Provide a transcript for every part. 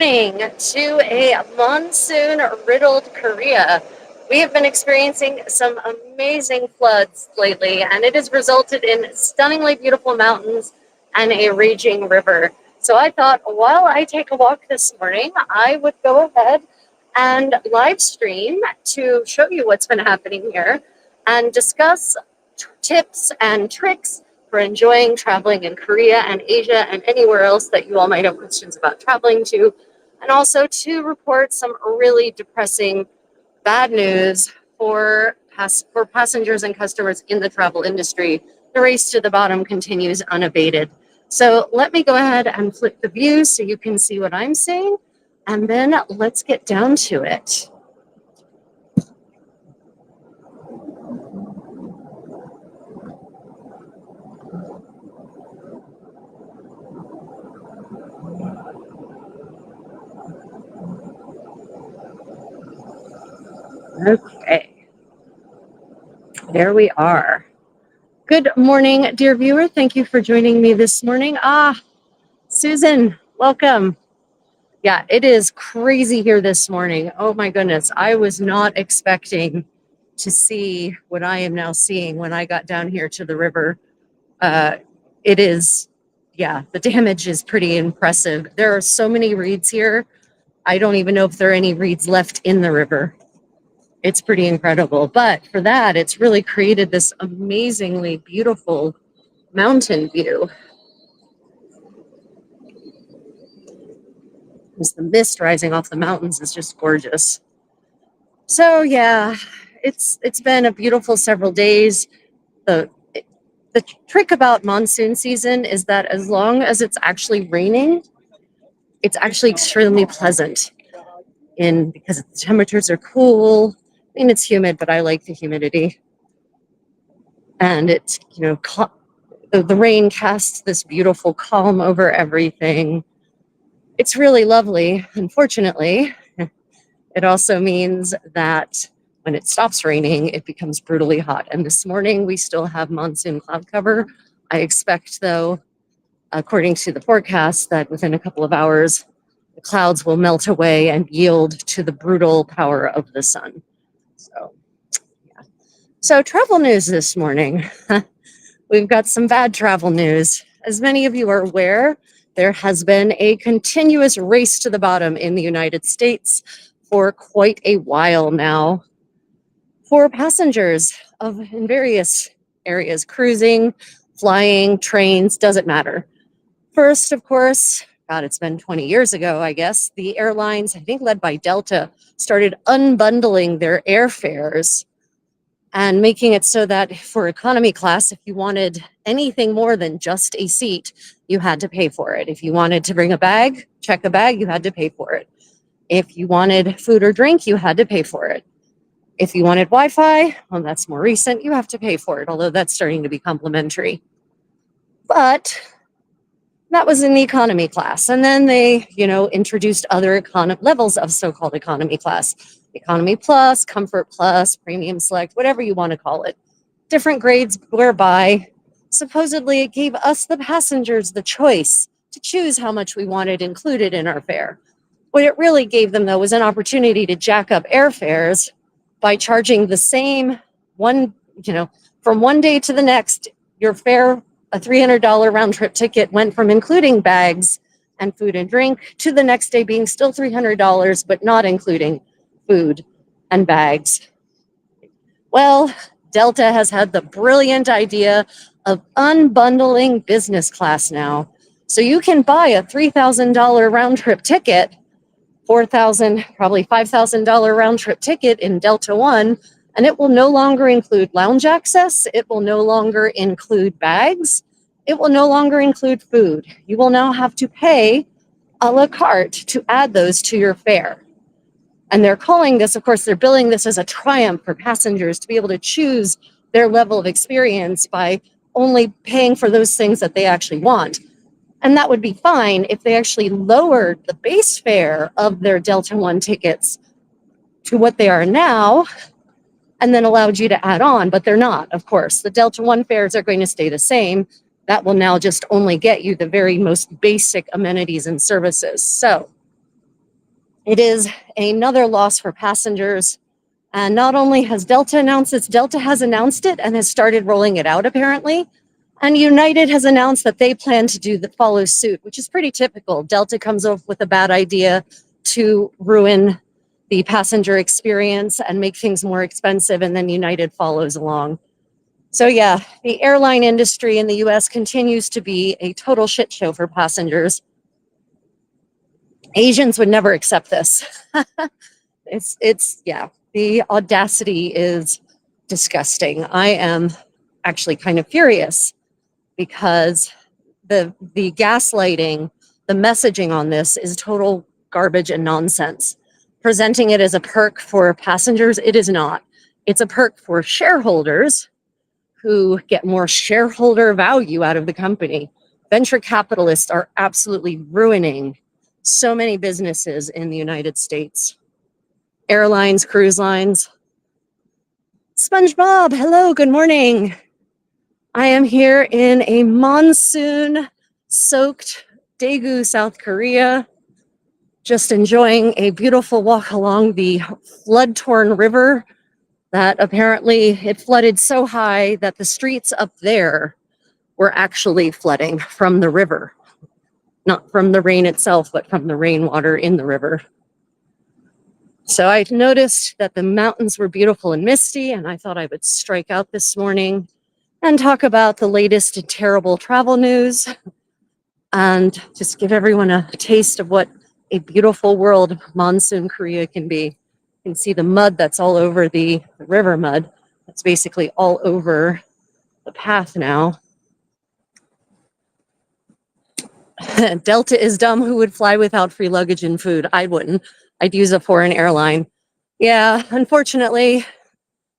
To a monsoon riddled Korea. We have been experiencing some amazing floods lately, and it has resulted in stunningly beautiful mountains and a raging river. So I thought while I take a walk this morning, I would go ahead and live stream to show you what's been happening here and discuss tips and tricks for enjoying traveling in Korea and Asia and anywhere else that you all might have questions about traveling to, and also to report some really depressing bad news for passengers and customers in the travel industry. The race to the bottom continues unabated. So let me go ahead and flip the view so you can see what I'm seeing, and then let's get down to it. Okay, there we are. Good morning, dear viewer. Thank you for joining me this morning. Susan, welcome. Yeah, it is crazy here this morning. Oh my goodness. I was not expecting to see what I am now seeing when I got down here to the river. Uh, it is, yeah, the damage is pretty impressive. There are so many reeds here. I don't even know if there are any reeds left in the river. It's pretty incredible. But for that, it's really created this amazingly beautiful mountain view. As the mist rising off the mountains is just gorgeous. So yeah, it's been a beautiful several days. The the trick about monsoon season is that as long as it's actually raining, it's actually extremely pleasant in because the temperatures are cool. I mean, it's humid, but I like the humidity. And it's, the rain casts this beautiful calm over everything. It's really lovely. Unfortunately, it also means that when it stops raining, it becomes brutally hot. And this morning, we still have monsoon cloud cover. I expect, though, according to the forecast, that within a couple of hours, the clouds will melt away and yield to the brutal power of the sun. So, yeah. So, travel news this morning. We've got some bad travel news. As many of you are aware, there has been a continuous race to the bottom in the United States for quite a while now for passengers in various areas, cruising, flying, trains, doesn't matter. First, of course, God, it's been 20 years ago, I guess, the airlines, I think led by Delta, started unbundling their airfares and making it so that for economy class, if you wanted anything more than just a seat, you had to pay for it. If you wanted to bring a bag, check a bag, you had to pay for it. If you wanted food or drink, you had to pay for it. If you wanted Wi-Fi, well, that's more recent, you have to pay for it, although that's starting to be complimentary. But that was in the economy class. And then they, introduced other levels of so-called economy class. Economy plus, comfort plus, premium select, whatever you want to call it. Different grades whereby supposedly it gave us, the passengers, the choice to choose how much we wanted included in our fare. What it really gave them, though, was an opportunity to jack up airfares by charging the same one, from one day to the next, your fare, a $300 round trip ticket, went from including bags and food and drink to the next day being still $300, but not including food and bags. Well, Delta has had the brilliant idea of unbundling business class now. So you can buy a $3,000 round trip ticket, $4,000, probably $5,000 round trip ticket in Delta One, and it will no longer include lounge access. It will no longer include bags. It will no longer include food. You will now have to pay a la carte to add those to your fare. And they're calling this, of course, they're billing this as a triumph for passengers to be able to choose their level of experience by only paying for those things that they actually want. And that would be fine if they actually lowered the base fare of their Delta One tickets to what they are now and then allowed you to add on, but they're not, of course. The Delta One fares are going to stay the same. That will now just only get you the very most basic amenities and services. So It is another loss for passengers. And not only has Delta announced it, Delta has announced it and has started rolling it out apparently. And United has announced that they plan to follow suit, which is pretty typical. Delta comes up with a bad idea to ruin the passenger experience and make things more expensive, and then United follows along. So yeah, the airline industry in the US continues to be a total shit show for passengers. Asians would never accept this. Yeah, the audacity is disgusting. I am actually kind of furious because the gaslighting, the messaging on this is total garbage and nonsense. Presenting it as a perk for passengers, it is not. It's a perk for shareholders who get more shareholder value out of the company. Venture capitalists are absolutely ruining so many businesses in the United States. Airlines, cruise lines. SpongeBob, hello, good morning. I am here in a monsoon-soaked Daegu, South Korea, just enjoying a beautiful walk along the flood-torn river that apparently it flooded so high that the streets up there were actually flooding from the river. Not from the rain itself, but from the rainwater in the river. So I noticed that the mountains were beautiful and misty, and I thought I would strike out this morning and talk about the latest and terrible travel news and just give everyone a taste of what a beautiful world monsoon Korea can be. You can see the mud that's all over the river mud. That's basically all over the path now. Delta is dumb. Who would fly without free luggage and food? I wouldn't. I'd use a foreign airline. Yeah, unfortunately.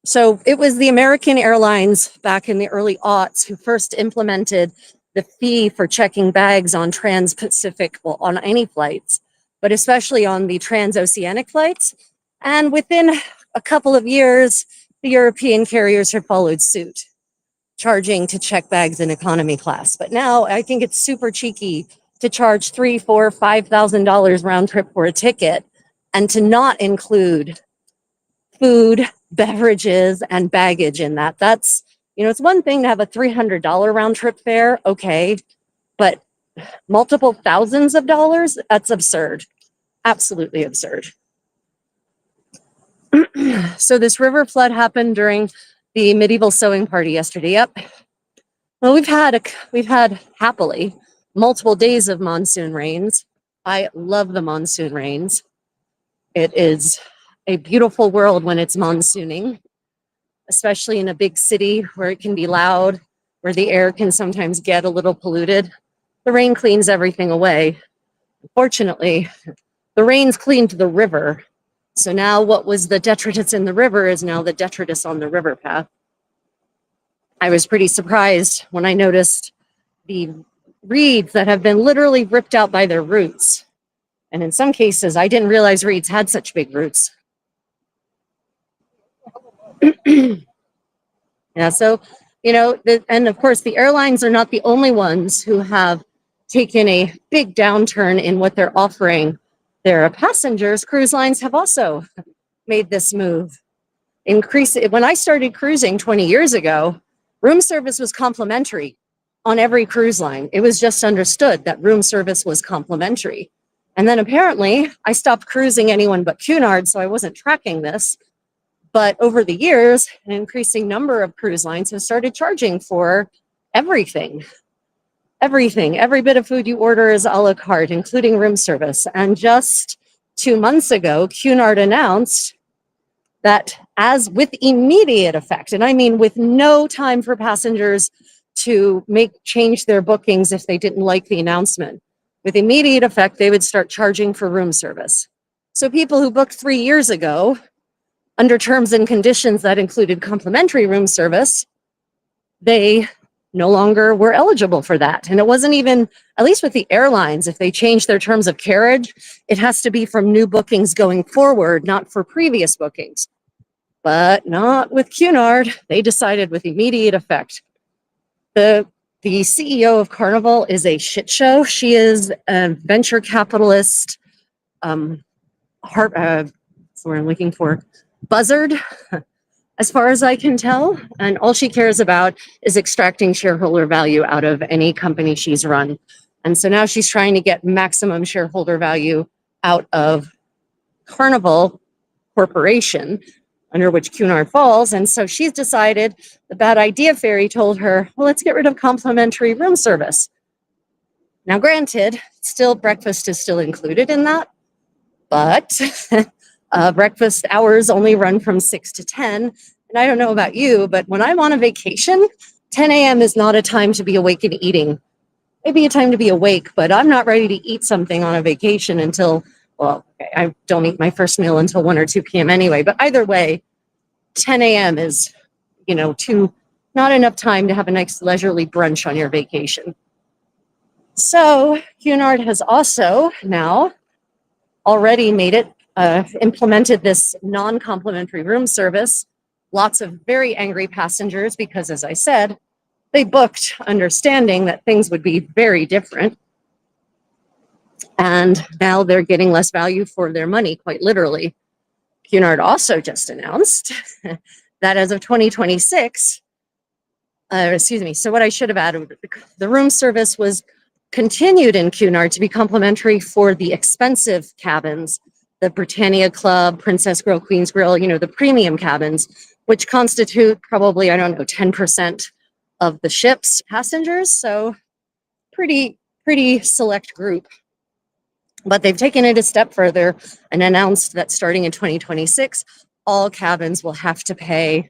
So it was the American Airlines back in the early aughts who first implemented the fee for checking bags on trans-Pacific, well, on any flights, but especially on the transoceanic flights. And within a couple of years, the European carriers have followed suit, charging to check bags in economy class. But now I think it's super cheeky to charge $3,000, $4,000, $5,000 round trip for a ticket and to not include food, beverages, and baggage in that. That's, it's one thing to have a $300 round trip fare, okay, but multiple thousands of dollars, that's absurd. Absolutely absurd. So this river flood happened during the medieval sewing party yesterday. Yep. Well, we've had happily multiple days of monsoon rains. I love the monsoon rains. It is a beautiful world when it's monsooning, especially in a big city where it can be loud, where the air can sometimes get a little polluted. The rain cleans everything away. Fortunately, the rain's cleaned the river. So now what was the detritus in the river is now the detritus on the river path. I was pretty surprised when I noticed the reeds that have been literally ripped out by their roots. And in some cases, I didn't realize reeds had such big roots. Yeah, so, and of course, the airlines are not the only ones who have taken a big downturn in what they're offering their passengers. Cruise lines have also made this move. When I started cruising 20 years ago, room service was complimentary on every cruise line. It was just understood that room service was complimentary. And then apparently I stopped cruising anyone but Cunard, so I wasn't tracking this. But over the years, an increasing number of cruise lines have started charging for everything. Everything, every bit of food you order is a la carte, including room service. And just 2 months ago, Cunard announced that as with immediate effect, and I mean with no time for passengers to change their bookings if they didn't like the announcement, with immediate effect, they would start charging for room service. So people who booked 3 years ago, under terms and conditions that included complimentary room service, they no longer were eligible for that. And it wasn't even, at least with the airlines, if they change their terms of carriage, it has to be from new bookings going forward, not for previous bookings. But not with Cunard. They decided with immediate effect. The CEO of Carnival is a shit show. She is a venture capitalist That's what I'm looking for, buzzard, as far as I can tell. And all she cares about is extracting shareholder value out of any company she's run. And so now she's trying to get maximum shareholder value out of Carnival Corporation, under which Cunard falls. And so she's decided the bad idea fairy told her, well, let's get rid of complimentary room service. Now, granted, still breakfast is still included in that, but breakfast hours only run from 6 to 10. And I don't know about you, but when I'm on a vacation, 10 a.m. is not a time to be awake and eating. Maybe a time to be awake, but I'm not ready to eat something on a vacation until, well, okay, I don't eat my first meal until 1 or 2 p.m. anyway. But either way, 10 a.m. is, not enough time to have a nice leisurely brunch on your vacation. So Cunard has also now already made it, implemented this non-complimentary room service. Lots of very angry passengers because, as I said, they booked understanding that things would be very different. And now they're getting less value for their money, quite literally. Cunard also just announced that as of 2026, so what I should have added, the room service was continued in Cunard to be complimentary for the expensive cabins, the Britannia Club, Princess Grill, Queen's Grill, the premium cabins, which constitute probably, 10% of the ship's passengers. So pretty select group. But they've taken it a step further and announced that starting in 2026, all cabins will have to pay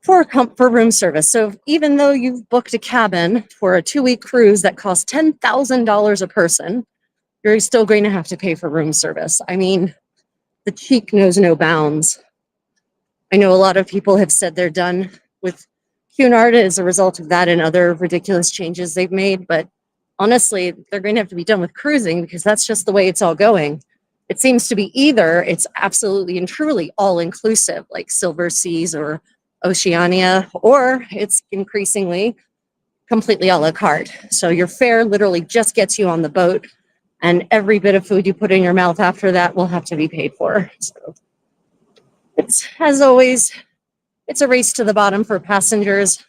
for room service. So even though you've booked a cabin for a 2-week cruise that costs $10,000 a person, you're still going to have to pay for room service. I mean, the cheek knows no bounds. I know a lot of people have said they're done with Cunard as a result of that and other ridiculous changes they've made, but honestly, they're going to have to be done with cruising because that's just the way it's all going. It seems to be either it's absolutely and truly all inclusive, like Silver Seas or Oceania, or it's increasingly completely a la carte. So your fare literally just gets you on the boat, and every bit of food you put in your mouth after that will have to be paid for. So it's, as always, it's a race to the bottom for passengers.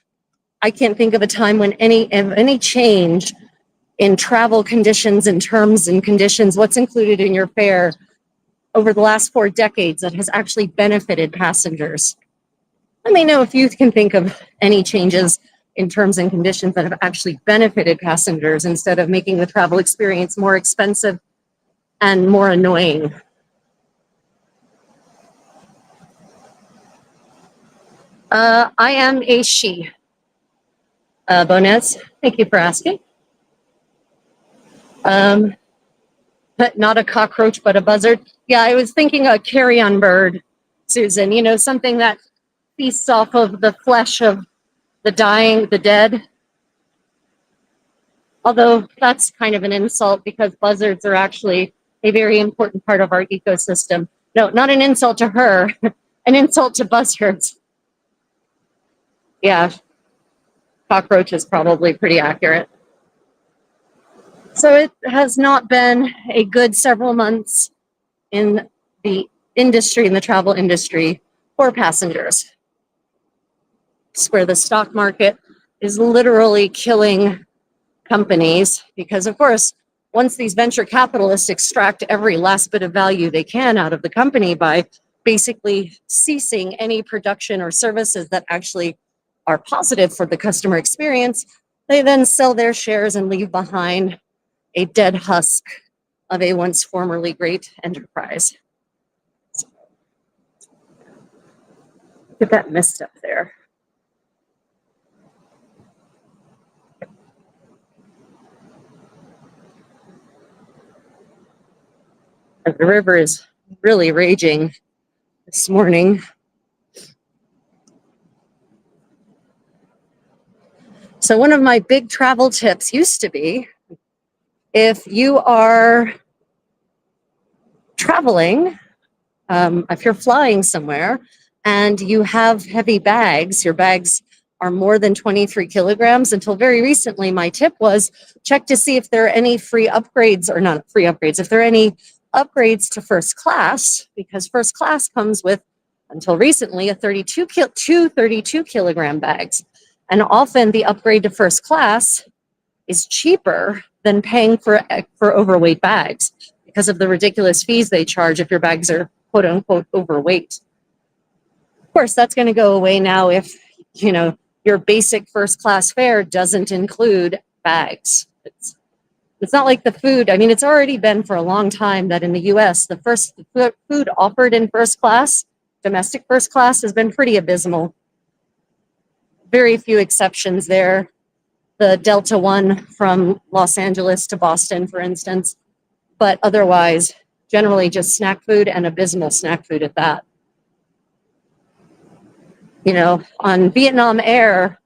I can't think of a time when any change in travel conditions and terms and conditions, what's included in your fare over the last 4 decades that has actually benefited passengers. Let me know if you can think of any changes in terms and conditions that have actually benefited passengers instead of making the travel experience more expensive and more annoying. I am a she. Bonez, thank you for asking. But not a cockroach, but a buzzard. Yeah, I was thinking a carrion bird, Susan, something that feasts off of the flesh of the dying, the dead. Although that's kind of an insult because buzzards are actually a very important part of our ecosystem. No, not an insult to her, an insult to buzzards. Yeah, cockroach is probably pretty accurate. So it has not been a good several months in the industry, in the travel industry, for passengers. It's where the stock market is literally killing companies because, of course, once these venture capitalists extract every last bit of value they can out of the company by basically ceasing any production or services that actually are positive for the customer experience, they then sell their shares and leave behind a dead husk of a once formerly great enterprise. Look at that mist up there. The river is really raging this morning. So one of my big travel tips used to be, if you are traveling, if you're flying somewhere and you have heavy bags, your bags are more than 23 kilograms. Until very recently, my tip was check to see if there are any free upgrades, or not free upgrades, if there are any upgrades to first class, because first class comes with, until recently, a 32 kilogram bags. And often the upgrade to first class is cheaper than paying for overweight bags because of the ridiculous fees they charge if your bags are quote unquote overweight. Of course, that's going to go away now if, you know, your basic first class fare doesn't include bags. It's not like the food. I mean, it's already been for a long time that in the US, the food offered in first class, domestic first class, has been pretty abysmal. Very few exceptions there. The Delta one from Los Angeles to Boston, for instance. But otherwise, generally just snack food, and abysmal snack food at that. You know, on Vietnam Air,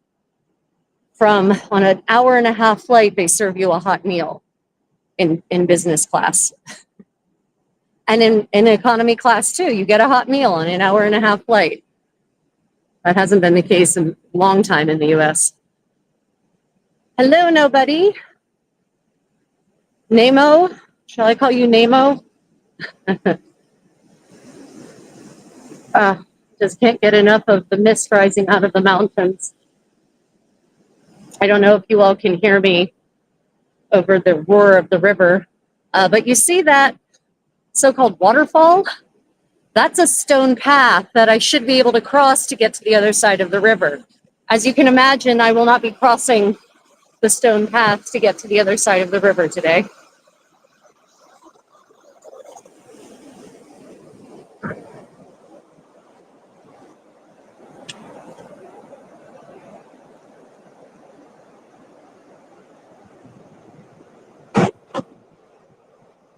on an hour-and-a-half flight, they serve you a hot meal in business class. And in economy class too, you get a hot meal on an hour-and-a-half flight. That hasn't been the case in a long time in the US. Hello, nobody. Nemo, shall I call you Nemo? Just can't get enough of the mist rising out of the mountains. I don't know if you all can hear me over the roar of the river, but you see that so-called waterfall? That's a stone path that I should be able to cross to get to the other side of the river. As you can imagine, I will not be crossing the stone path to get to the other side of the river today.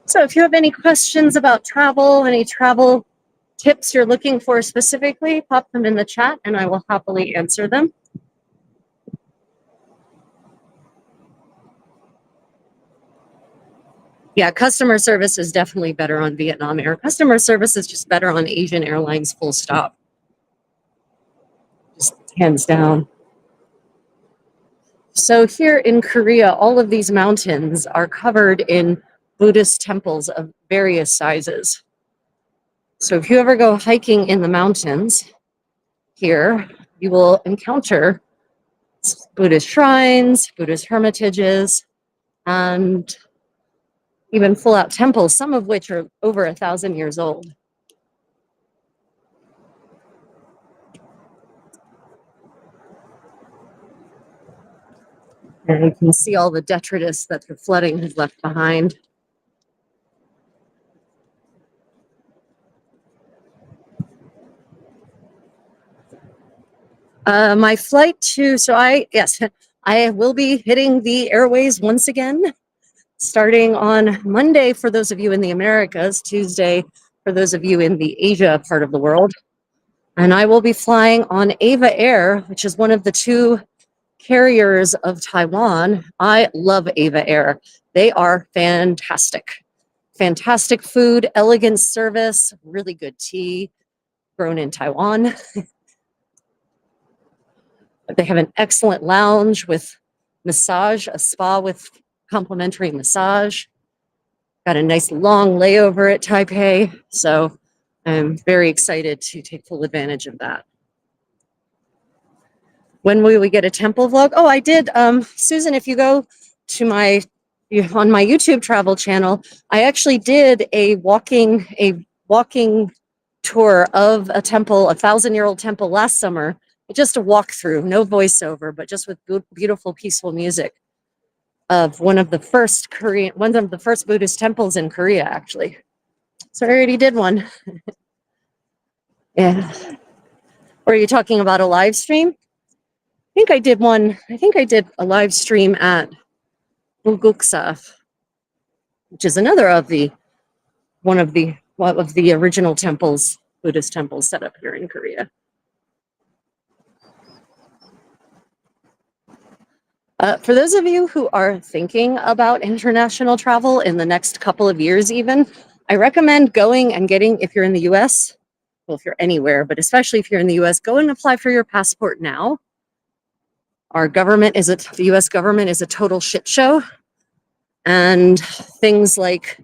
So if you have any questions about travel, any travel tips you're looking for specifically, pop them in the chat and I will happily answer them. Yeah, customer service is definitely better on Vietnam Air. Customer service is just better on Asian Airlines, full stop. Just hands down. So here in Korea, all of these mountains are covered in Buddhist temples of various sizes. So if you ever go hiking in the mountains here, you will encounter Buddhist shrines, Buddhist hermitages, and even full-out temples, some of which are over 1,000 years old. And you can see all the detritus that the flooding has left behind. My flight to, I will be hitting the airways once again, starting on Monday for those of you in the Americas, Tuesday for those of you in the Asia part of the world. And I will be flying on Ava Air, which is one of the two carriers of Taiwan. I love Ava Air. They are fantastic. Fantastic food, elegant service, really good tea, grown in Taiwan. They have an excellent lounge with massage, a spa with complimentary massage. Got a nice long layover at Taipei, so I'm very excited to take full advantage of that. When will we get a temple vlog? Oh, I did. Susan, if you go to on my YouTube travel channel, I actually did a walking tour of a temple, 1,000-year-old temple last summer. Just a walkthrough, no voiceover, but just with beautiful, peaceful music of one of the first Buddhist temples in Korea, actually. So I already did one. Yeah. Or are you talking about a live stream? I think I did one. I think I did a live stream at Bulguksa, which is another of one of the original temples, Buddhist temples set up here in Korea. For those of you who are thinking about international travel in the next couple of years even, I recommend going and getting, if you're in the US, well, if you're anywhere, but especially if you're in the US, go and apply for your passport now. The US government is a total shit show. And things like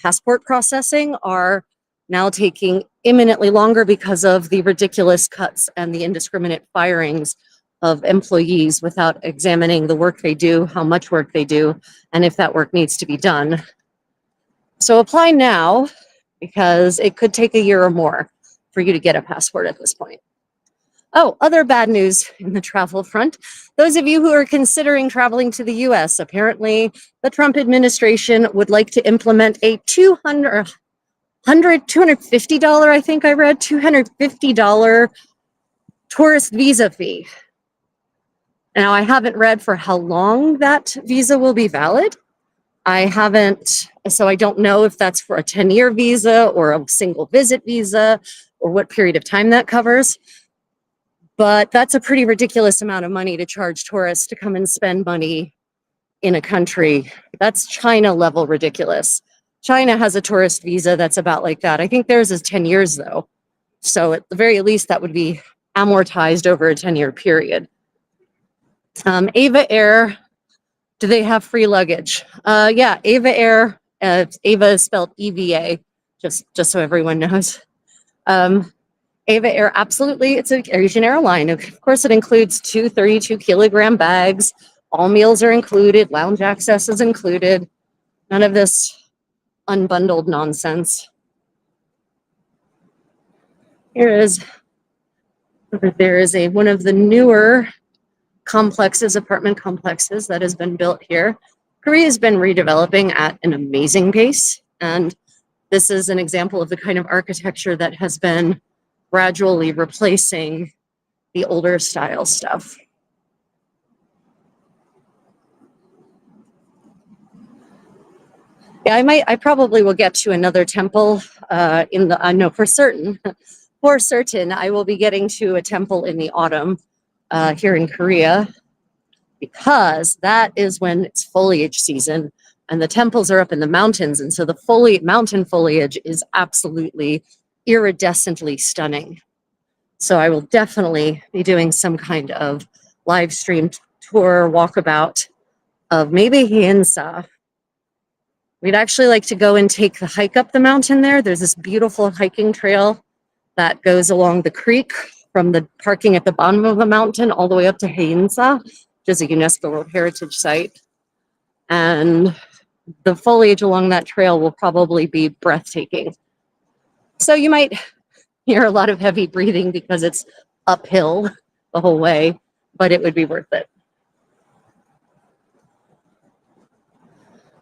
passport processing are now taking imminently longer because of the ridiculous cuts and the indiscriminate firings of employees without examining the work they do, how much work they do, and if that work needs to be done. So apply now, because it could take a year or more for you to get a passport at this point. Oh, other bad news in the travel front. Those of you who are considering traveling to the US, apparently the Trump administration would like to implement a $250, I think I read, $250 tourist visa fee. Now, I haven't read for how long that visa will be valid. So I don't know if that's for a 10-year visa or a single visit visa or what period of time that covers. But that's a pretty ridiculous amount of money to charge tourists to come and spend money in a country. That's China level ridiculous. China has a tourist visa that's about like that. I think theirs is 10 years though. So at the very least, that would be amortized over a 10-year period. Ava Air, do they have free luggage? Yeah, Ava Air, Ava is spelled EVA, just so everyone knows. Ava Air, absolutely, it's an Asian airline. Of course, it includes 2 32-kilogram bags. All meals are included. Lounge access is included. None of this unbundled nonsense. There is one of the newer complexes, apartment complexes that has been built here. Korea has been redeveloping at an amazing pace, and this is an example of the kind of architecture that has been gradually replacing the older style stuff. Yeah, I probably will get to another temple no, for certain. For certain, I will be getting to a temple in the autumn here in Korea, because that is when it's foliage season and the temples are up in the mountains. And so the mountain foliage is absolutely iridescently stunning. So I will definitely be doing some kind of live stream tour walkabout of maybe Hyeonsa. We'd actually like to go and take the hike up the mountain there. There's this beautiful hiking trail that goes along the creek from the parking at the bottom of the mountain all the way up to Hyeonsa, which is a UNESCO World Heritage Site. And the foliage along that trail will probably be breathtaking. So you might hear a lot of heavy breathing because it's uphill the whole way, but it would be worth it.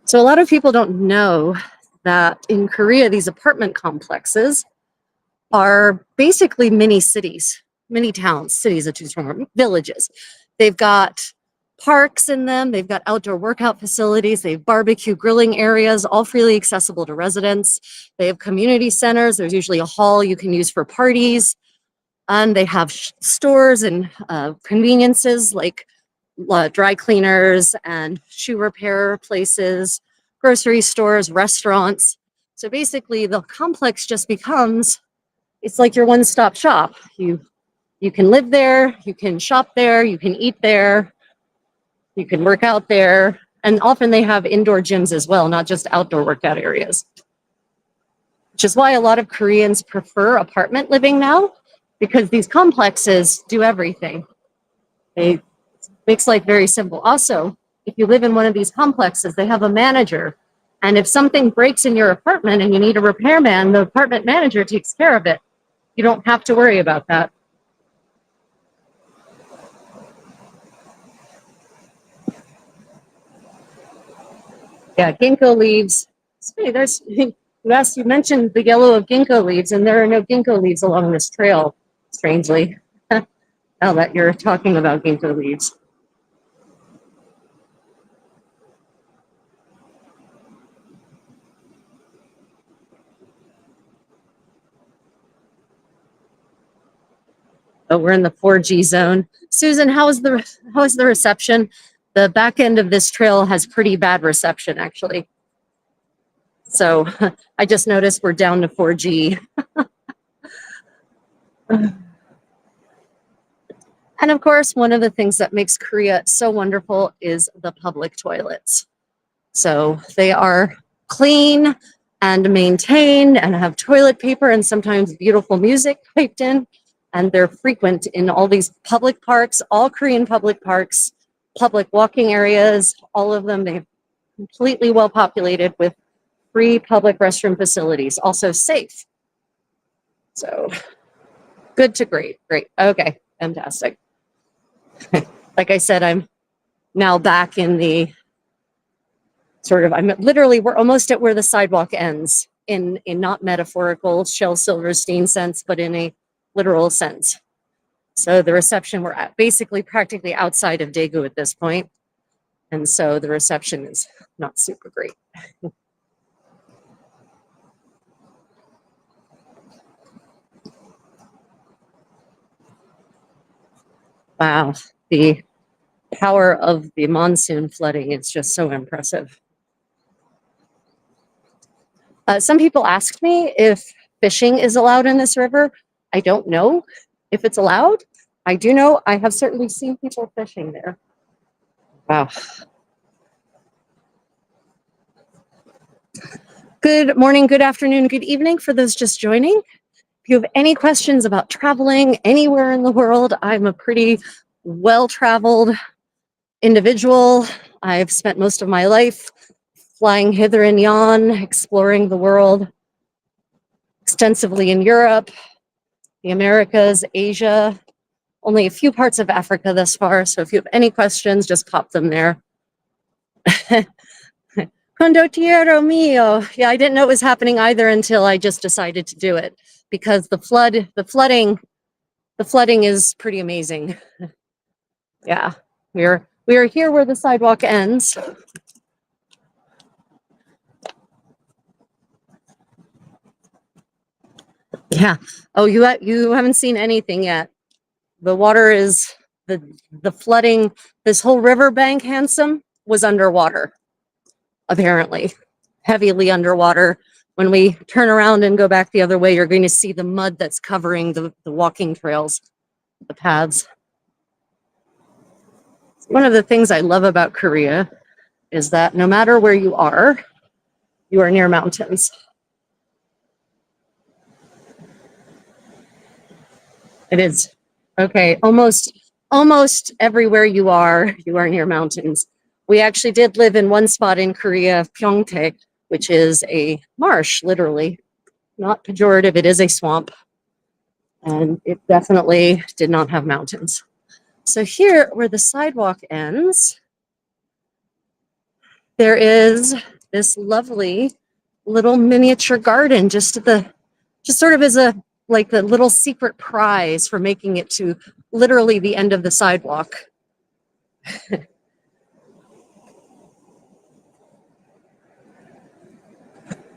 So a lot of people don't know that in Korea, these apartment complexes are basically mini cities, mini towns, cities of villages. They've got parks in them, they've got outdoor workout facilities, they have barbecue grilling areas, all freely accessible to residents. They have community centers, there's usually a hall you can use for parties. And they have stores and conveniences like dry cleaners and shoe repair places, grocery stores, restaurants. So basically the complex just becomes, it's like your one-stop shop. You can live there, you can shop there, you can eat there, you can work out there. And often they have indoor gyms as well, not just outdoor workout areas. Which is why a lot of Koreans prefer apartment living now, because these complexes do everything. They makes life very simple. Also, if you live in one of these complexes, they have a manager. And if something breaks in your apartment and you need a repairman, the apartment manager takes care of it. You don't have to worry about that. Yeah, ginkgo leaves. Hey, you mentioned the yellow of ginkgo leaves, and there are no ginkgo leaves along this trail, strangely, now that you're talking about ginkgo leaves. Oh, we're in the 4G zone. Susan, how is the reception? The back end of this trail has pretty bad reception, actually. So I just noticed we're down to 4G. And of course, one of the things that makes Korea so wonderful is the public toilets. So they are clean and maintained and have toilet paper and sometimes beautiful music piped in. And they're frequent in all these public parks, all Korean public parks, public walking areas, all of them. They're completely well populated with free public restroom facilities, also safe. So good to great, great. Okay, fantastic. Like I said, I'm now back in the we're almost at where the sidewalk ends in not metaphorical Shel Silverstein sense, but in a literal sense. So the reception, we're at basically practically outside of Daegu at this point. And so the reception is not super great. Wow, the power of the monsoon flooding is just so impressive. Some people asked me if fishing is allowed in this river. I don't know if it's allowed. I do know I have certainly seen people fishing there. Wow. Good morning, good afternoon, good evening for those just joining. If you have any questions about traveling anywhere in the world, I'm a pretty well-traveled individual. I've spent most of my life flying hither and yon, exploring the world extensively in Europe, the Americas, Asia, only a few parts of Africa thus far. So if you have any questions, just pop them there. Condottiero mio. Yeah, I didn't know it was happening either until I just decided to do it because the flooding is pretty amazing. Yeah, we are here where the sidewalk ends. Yeah. Oh, you haven't seen anything yet. The water is the flooding. This whole riverbank, Handsome, was underwater. Apparently, heavily underwater. When we turn around and go back the other way, you're going to see the mud that's covering the walking trails, the paths. One of the things I love about Korea is that no matter where you are near mountains. It is. Okay, almost everywhere you are near mountains. We actually did live in one spot in Korea, Pyeongtaek, which is a marsh, literally. Not pejorative, it is a swamp. And it definitely did not have mountains. So here, where the sidewalk ends, there is this lovely little miniature garden just sort of as a like the little secret prize for making it to literally the end of the sidewalk.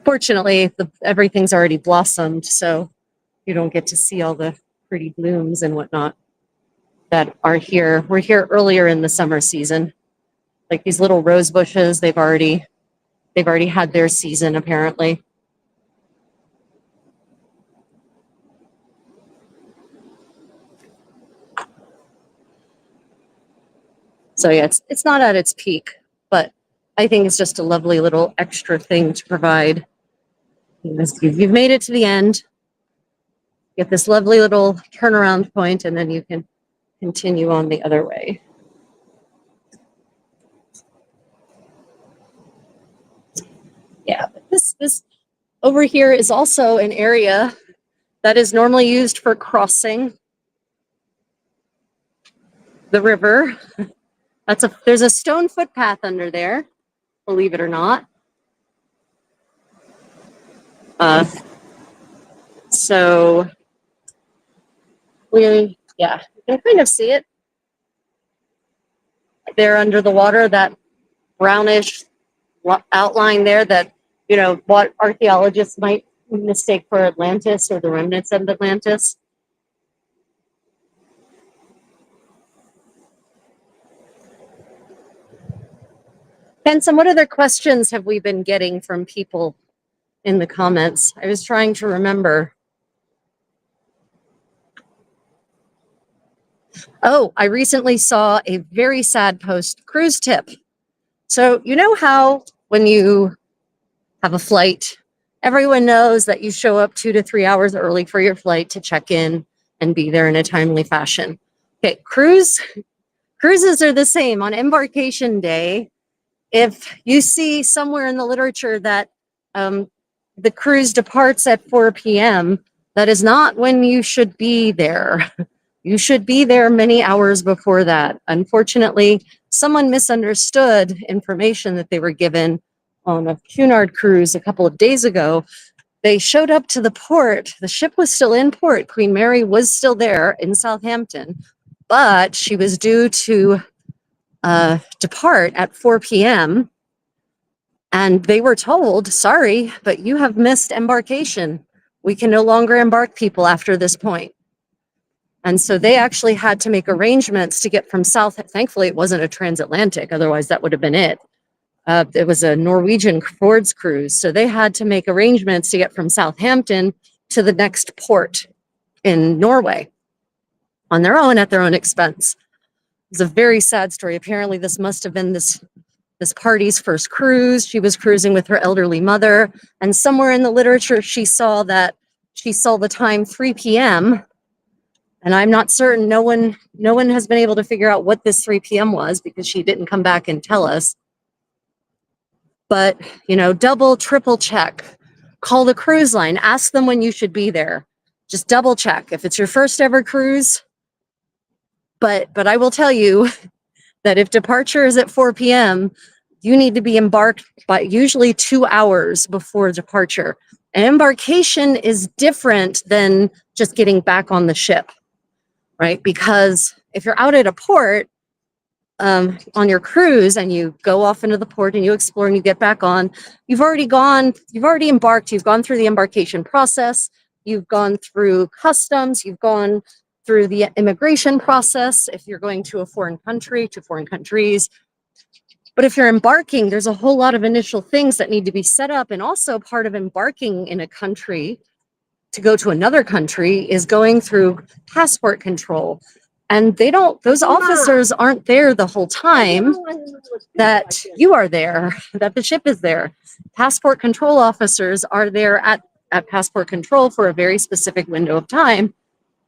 Fortunately, everything's already blossomed, so you don't get to see all the pretty blooms and whatnot that are here. We're here earlier in the summer season. Like these little rose bushes, they've already had their season apparently. So yeah, it's not at its peak, but I think it's just a lovely little extra thing to provide. You've made it to the end. Get this lovely little turnaround point, and then you can continue on the other way. Yeah, but this over here is also an area that is normally used for crossing the river. There's a stone footpath under there, believe it or not. So you can kind of see it there under the water, that brownish outline there that, what archaeologists might mistake for Atlantis or the remnants of Atlantis. Benson, what other questions have we been getting from people in the comments? I was trying to remember. Oh, I recently saw a very sad post cruise tip. So you know how when you have a flight. Everyone knows that you show up 2 to 3 hours early for your flight to check in and be there in a timely fashion. Okay, cruises are the same. On embarkation day, if you see somewhere in the literature that the cruise departs at 4 p.m., that is not when you should be there. You should be there many hours before that. Unfortunately, someone misunderstood information that they were given on a Cunard cruise a couple of days ago. They showed up to the port. The ship was still in port. Queen Mary was still there in Southampton, but she was due to depart at 4 p.m. And they were told, sorry, but you have missed embarkation. We can no longer embark people after this point. And so they actually had to make arrangements to get from South. Thankfully, it wasn't a transatlantic. Otherwise, that would have been it. It was a Norwegian Fords cruise. So they had to make arrangements to get from Southampton to the next port in Norway on their own at their own expense. It's a very sad story. Apparently, this must have been this party's first cruise. She was cruising with her elderly mother. And somewhere in the literature, she saw the time 3 p.m. And I'm not certain, no one has been able to figure out what this 3 p.m. was because she didn't come back and tell us. But, double, triple check. Call the cruise line. Ask them when you should be there. Just double check. If it's your first ever cruise, but I will tell you that if departure is at 4 p.m., you need to be embarked by usually 2 hours before departure. And embarkation is different than just getting back on the ship, right? Because if you're out at a port on your cruise and you go off into the port and you explore and you get back on, you've already embarked, you've gone through the embarkation process, you've gone through customs, you've gone through the immigration process if you're going to a foreign country, to foreign countries. But if you're embarking, there's a whole lot of initial things that need to be set up. And also part of embarking in a country to go to another country is going through passport control. And those officers aren't there the whole time that you are there, that the ship is there. Passport control officers are there at passport control for a very specific window of time.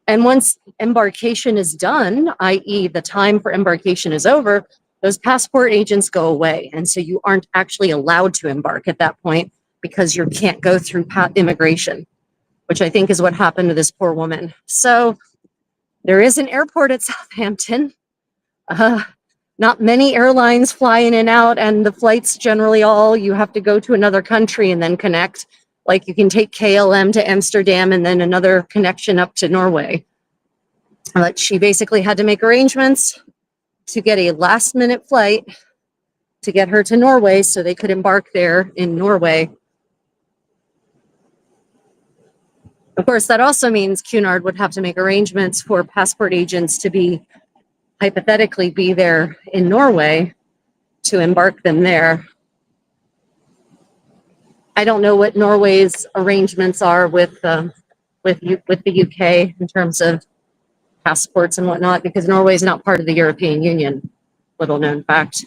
And once embarkation is done, i.e. the time for embarkation is over, those passport agents go away. And so you aren't actually allowed to embark at that point because you can't go through immigration, which I think is what happened to this poor woman. So there is an airport at Southampton. Not many airlines fly in and out, and the flights generally you have to go to another country and then connect. Like you can take KLM to Amsterdam and then another connection up to Norway. But she basically had to make arrangements to get a last minute flight to get her to Norway so they could embark there in Norway. Of course, that also means Cunard would have to make arrangements for passport agents to hypothetically be there in Norway to embark them there. I don't know what Norway's arrangements are with the UK in terms of passports and whatnot, because Norway is not part of the European Union. Little known fact.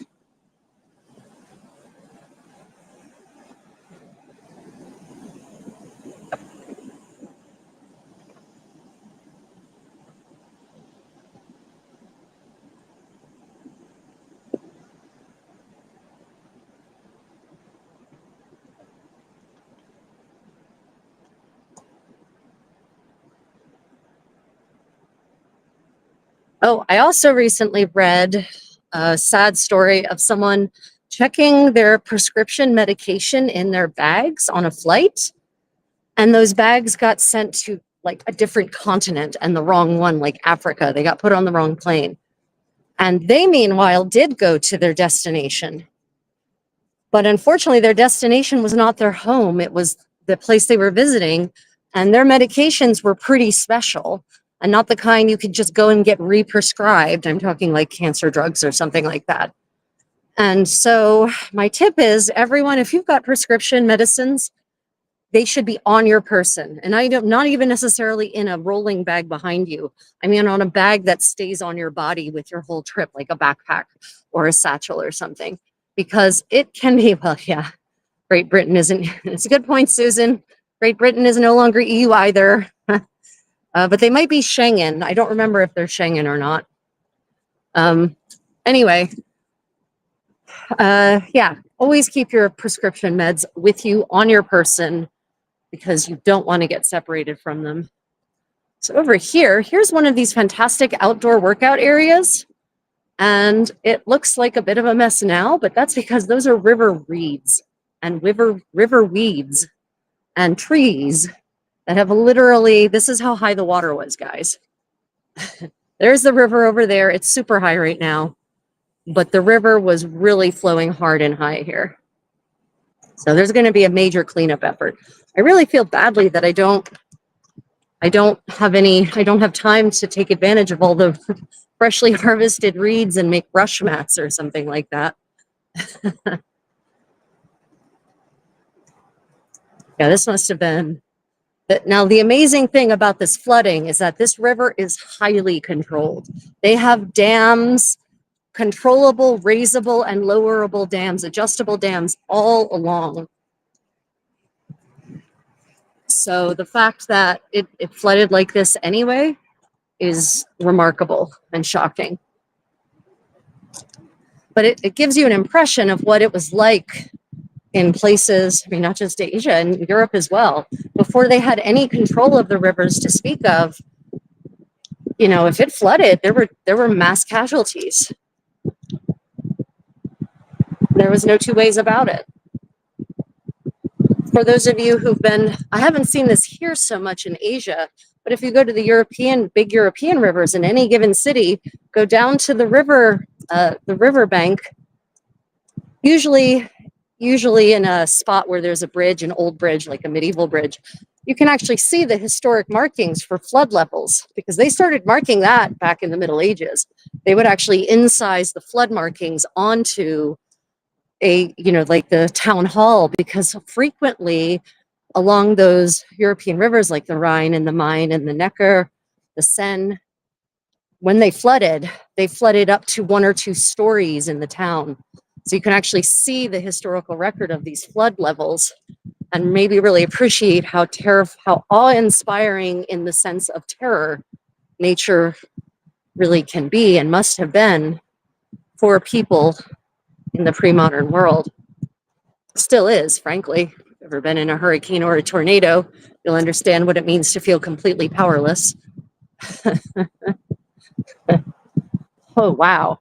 Oh, I also recently read a sad story of someone checking their prescription medication in their bags on a flight, and those bags got sent to like a different continent and the wrong one, like Africa. They got put on the wrong plane. And they, meanwhile, did go to their destination. But unfortunately, their destination was not their home. It was the place they were visiting, and their medications were pretty special. And not the kind you could just go and get re-prescribed. I'm talking like cancer drugs or something like that. And so my tip is, everyone, if you've got prescription medicines, they should be on your person. And not even necessarily in a rolling bag behind you. I mean, on a bag that stays on your body with your whole trip, like a backpack or a satchel or something. Because it can be, Great Britain isn't, it's a good point, Susan. Great Britain is no longer EU either. But they might be Schengen. I don't remember if they're Schengen or not. Anyway, yeah, always keep your prescription meds with you on your person because you don't want to get separated from them. So over here, here's one of these fantastic outdoor workout areas. And it looks like a bit of a mess now, but that's because those are river reeds and river weeds and trees that have literally, this is how high the water was, guys. There's the river over there. It's super high right now, but the river was really flowing hard and high here. So there's going to be a major cleanup effort. I really feel badly that I don't have time to take advantage of all the freshly harvested reeds and make brush mats or something like that. Yeah, this must have been. Now, the amazing thing about this flooding is that this river is highly controlled. They have dams, controllable, raisable, and lowerable dams, adjustable dams all along. So the fact that it flooded like this anyway is remarkable and shocking. But it gives you an impression of what it was like in places, I mean, not just Asia and Europe as well, before they had any control of the rivers to speak of. You know, if it flooded, there were mass casualties. There was no two ways about it. For those of you who've been, I haven't seen this here so much in Asia, but if you go to the big European rivers in any given city, go down to the river bank, usually in a spot where there's a bridge, an old bridge, like a medieval bridge, you can actually see the historic markings for flood levels because they started marking that back in the Middle Ages. They would actually incise the flood markings onto like the town hall, because frequently along those European rivers like the Rhine and the Main and the Neckar, the Seine, when they flooded up to 1 or 2 stories in the town. So you can actually see the historical record of these flood levels and maybe really appreciate how awe-inspiring in the sense of terror nature really can be and must have been for people in the pre-modern world. Still is, frankly. If you've ever been in a hurricane or a tornado, you'll understand what it means to feel completely powerless. Oh, wow.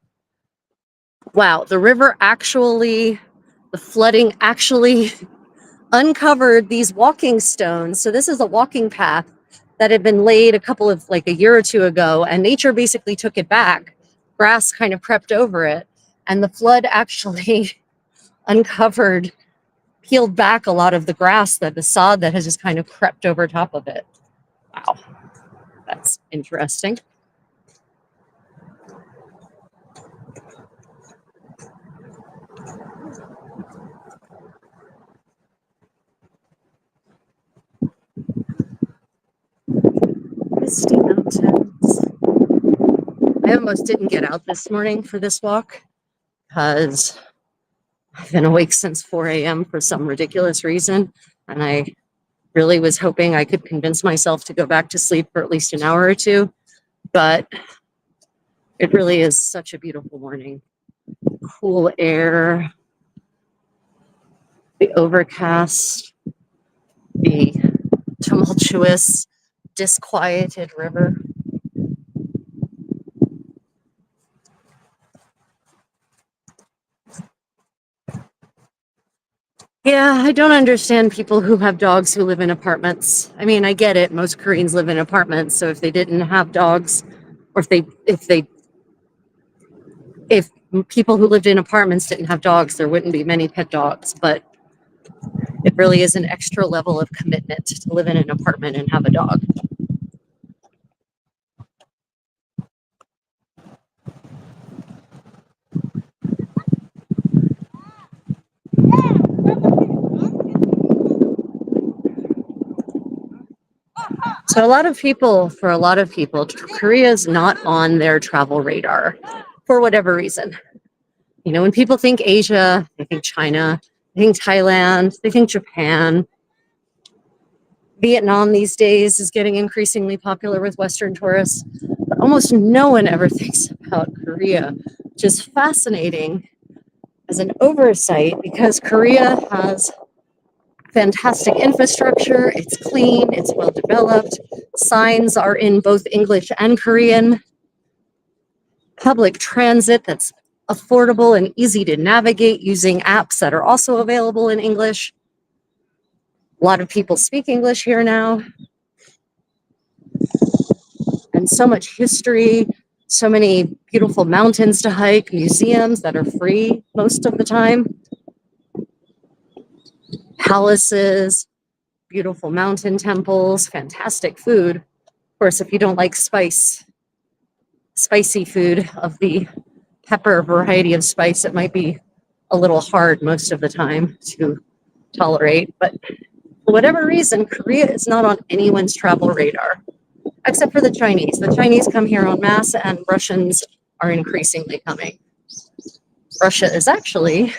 Wow, the flooding actually uncovered these walking stones. So this is a walking path that had been laid a year or two ago, and nature basically took it back. Grass kind of crept over it, and the flood actually peeled back a lot of the grass, the sod that has just kind of crept over top of it. Wow, that's interesting. Misty Mountains. I almost didn't get out this morning for this walk because I've been awake since 4 a.m. for some ridiculous reason, and I really was hoping I could convince myself to go back to sleep for at least an hour or two, but it really is such a beautiful morning. Cool air, the overcast, the tumultuous, disquieted river. Yeah, I don't understand people who have dogs who live in apartments. I mean, I get it. Most Koreans live in apartments, so if they didn't have dogs, or if people who lived in apartments didn't have dogs, there wouldn't be many pet dogs. But it really is an extra level of commitment to live in an apartment and have a dog. So for a lot of people, Korea is not on their travel radar for whatever reason. You know, when people think Asia, they think China, They think Thailand, they think Japan. Vietnam these days is getting increasingly popular with Western tourists, but almost no one ever thinks about Korea, which is fascinating as an oversight because Korea has fantastic infrastructure, it's clean, it's well developed, signs are in both English and Korean, public transit that's affordable and easy to navigate using apps that are also available in English. A lot of people speak English here now. And so much history, so many beautiful mountains to hike, museums that are free most of the time, palaces, beautiful mountain temples, fantastic food. Of course, if you don't like spicy food of the pepper variety of spice, it might be a little hard most of the time to tolerate. But for whatever reason, Korea is not on anyone's travel radar, except for the Chinese. The Chinese come here en masse, and Russians are increasingly coming. Russia is actually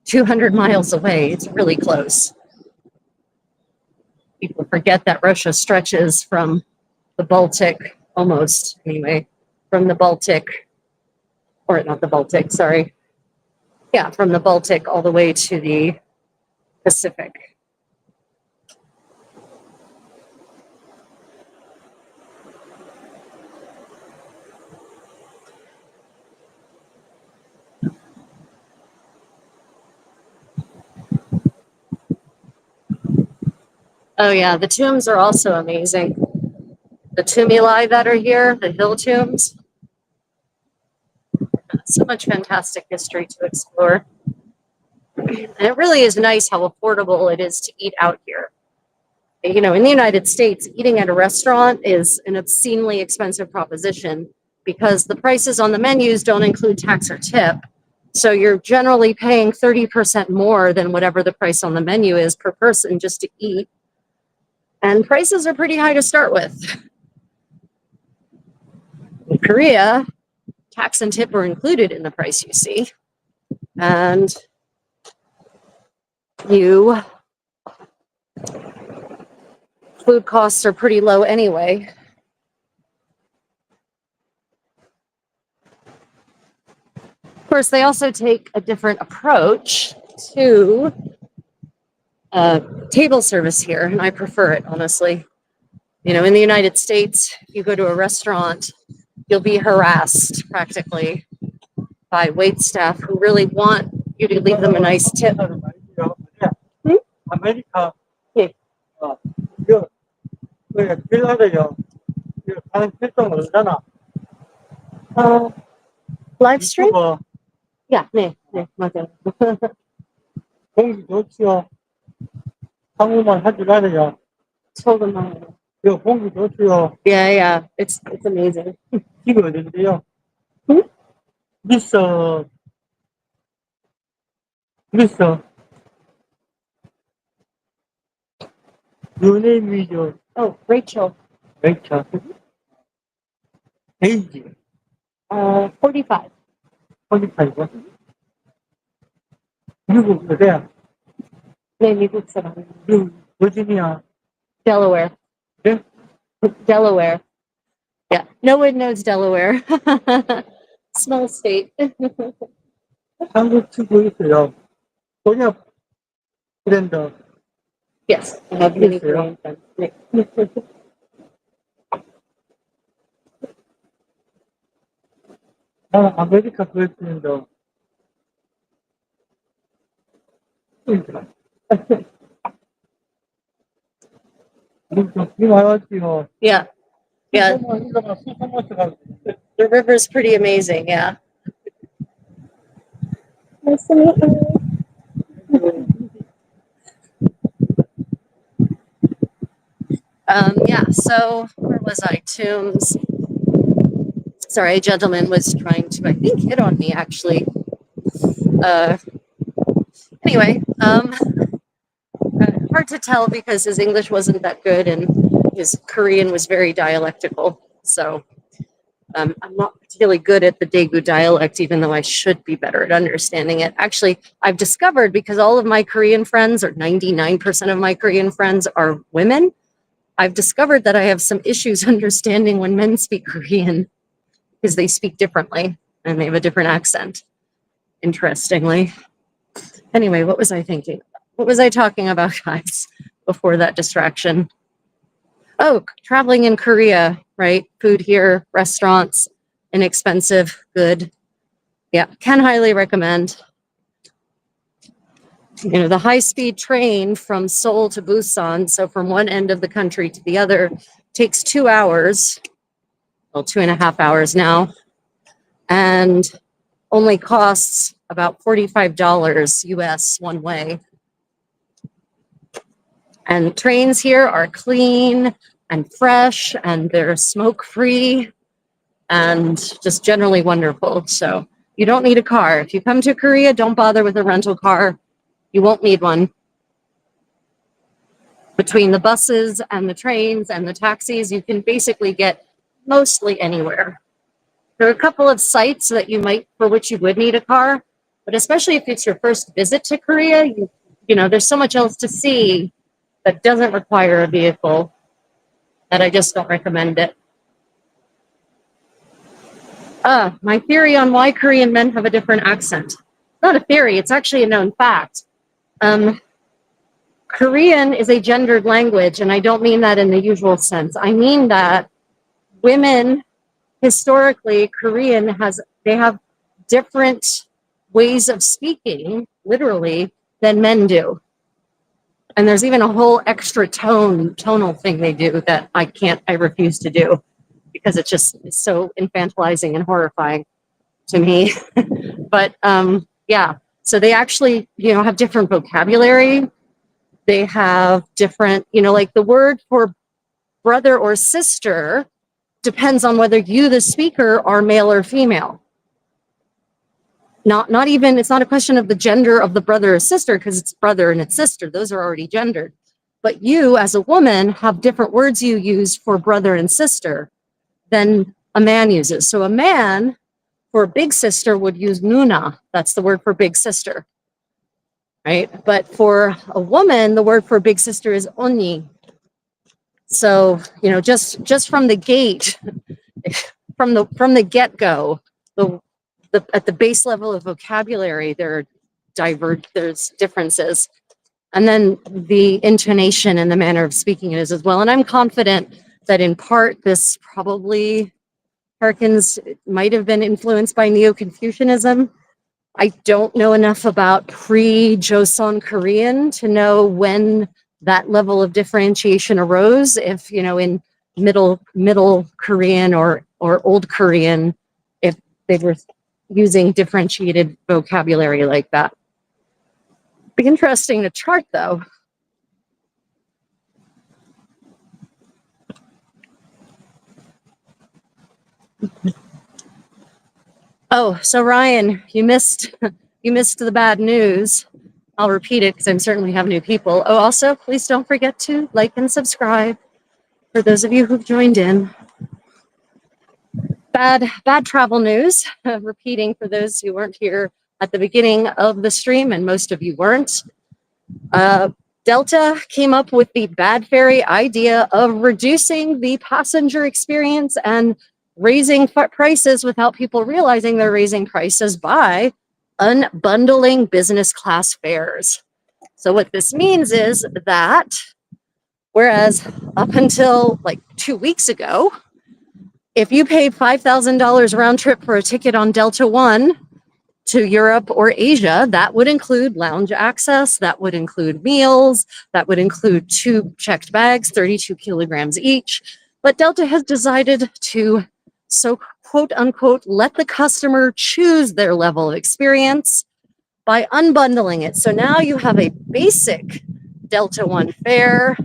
200 miles away. It's really close. People forget that Russia stretches from the Baltic, almost anyway, from the Baltic, or not the Baltic, sorry. Yeah, from the Baltic all the way to the Pacific. Oh yeah, the tombs are also amazing. The tumuli that are here, the hill tombs, so much fantastic history to explore. And it really is nice how affordable it is to eat out here. You know, in the United States, eating at a restaurant is an obscenely expensive proposition because the prices on the menus don't include tax or tip. So you're generally paying 30% more than whatever the price on the menu is per person just to eat. And prices are pretty high to start with. In Korea, tax and tip are included in the price you see. And food costs are pretty low anyway. Of course, they also take a different approach to table service here, and I prefer it, honestly. You know, in the United States, if you go to a restaurant, you'll be harassed practically by wait staff who really want you to leave them a nice tip. 아메리카 예. 이거 필요하대요. 이거 가는 필동 어디잖아. Live stream? 유튜버 Yeah, 네, 맞아요. 공기 좋지요. 한국말 하지 말아요. 소금만. 이거 공기 좋지요. Yeah, it's amazing. 이거 어딘데요? 응? 미스터 Your name is Oh, Rachel. Rachel. Age 45. 45. 미국 어디야? 네, 미국 사람. 미국 버지니아. Delaware. 네? Delaware. Yeah, no one knows Delaware. Small state. 한국 친구 있어요. 번역 브랜드. Yes, I have many Yes, yeah. Korean friends. 네. 나는 아메리카 브랜드. Yeah, yeah. The river's pretty amazing. Yeah. Nice to meet you. Yeah. So where was I? Tombs. Sorry, a gentleman was trying to, I think, hit on me actually. Anyway, hard to tell because his English wasn't that good and his Korean was very dialectical. So I'm not particularly good at the Daegu dialect, even though I should be better at understanding it. Actually, I've discovered, because all of my Korean friends, or 99% of my Korean friends, are women, I've discovered that I have some issues understanding when men speak Korean because they speak differently and they have a different accent, interestingly. Anyway, what was I thinking? What was I talking about, guys, before that distraction? Oh, traveling in Korea, right? Food here, restaurants, inexpensive, good. Yeah, can highly recommend. You know, the high-speed train from Seoul to Busan, so from one end of the country to the other, takes 2 hours, well, 2.5 hours now, and only costs about $45 US one way. And trains here are clean and fresh, and they're smoke-free and just generally wonderful. So you don't need a car. If you come to Korea, don't bother with a rental car. You won't need one. Between the buses and the trains and the taxis, you can basically get mostly anywhere. There are a couple of sites that for which you would need a car, but especially if it's your first visit to Korea, you know, there's so much else to see that doesn't require a vehicle that I just don't recommend it. My theory on why Korean men have a different accent. Not a theory, it's actually a known fact. Korean is a gendered language, and I don't mean that in the usual sense. I mean that women, historically, they have different ways of speaking, literally, than men do. And there's even a whole extra tonal thing they do that I refuse to do, because it's just so infantilizing and horrifying to me. But yeah, so they actually, you know, have different vocabulary. They have different, you know, like the word for brother or sister depends on whether you, the speaker, are male or female. Not even, it's not a question of the gender of the brother or sister, because it's brother and it's sister. Those are already gendered. But you, as a woman, have different words you use for brother and sister than a man uses. So a man for big sister would use nuna. That's the word for big sister, right? But for a woman, the word for big sister is oni. So, you know, just from the gate, from the get-go, at the base level of vocabulary, there's differences. And then the intonation and the manner of speaking it is as well. And I'm confident that in part this probably might have been influenced by Neo-Confucianism. I don't know enough about pre-Joseon Korean to know when that level of differentiation arose, if, you know, in middle Korean or old Korean, if they were using differentiated vocabulary like that. Be interesting to chart, though. Oh, so Ryan, you missed the bad news. I'll repeat it because I certainly have new people. Oh, also, please don't forget to like and subscribe for those of you who've joined in. Bad travel news. Repeating for those who weren't here at the beginning of the stream, and most of you weren't. Delta came up with the bad fairy idea of reducing the passenger experience and raising prices without people realizing they're raising prices by unbundling business class fares. So what this means is that, whereas up until like 2 weeks ago, if you paid $5,000 round trip for a ticket on Delta One to Europe or Asia, that would include lounge access, that would include meals, that would include 2 checked bags, 32 kilograms each. But Delta has decided to, so quote unquote, let the customer choose their level of experience by unbundling it. So now you have a basic Delta One fare,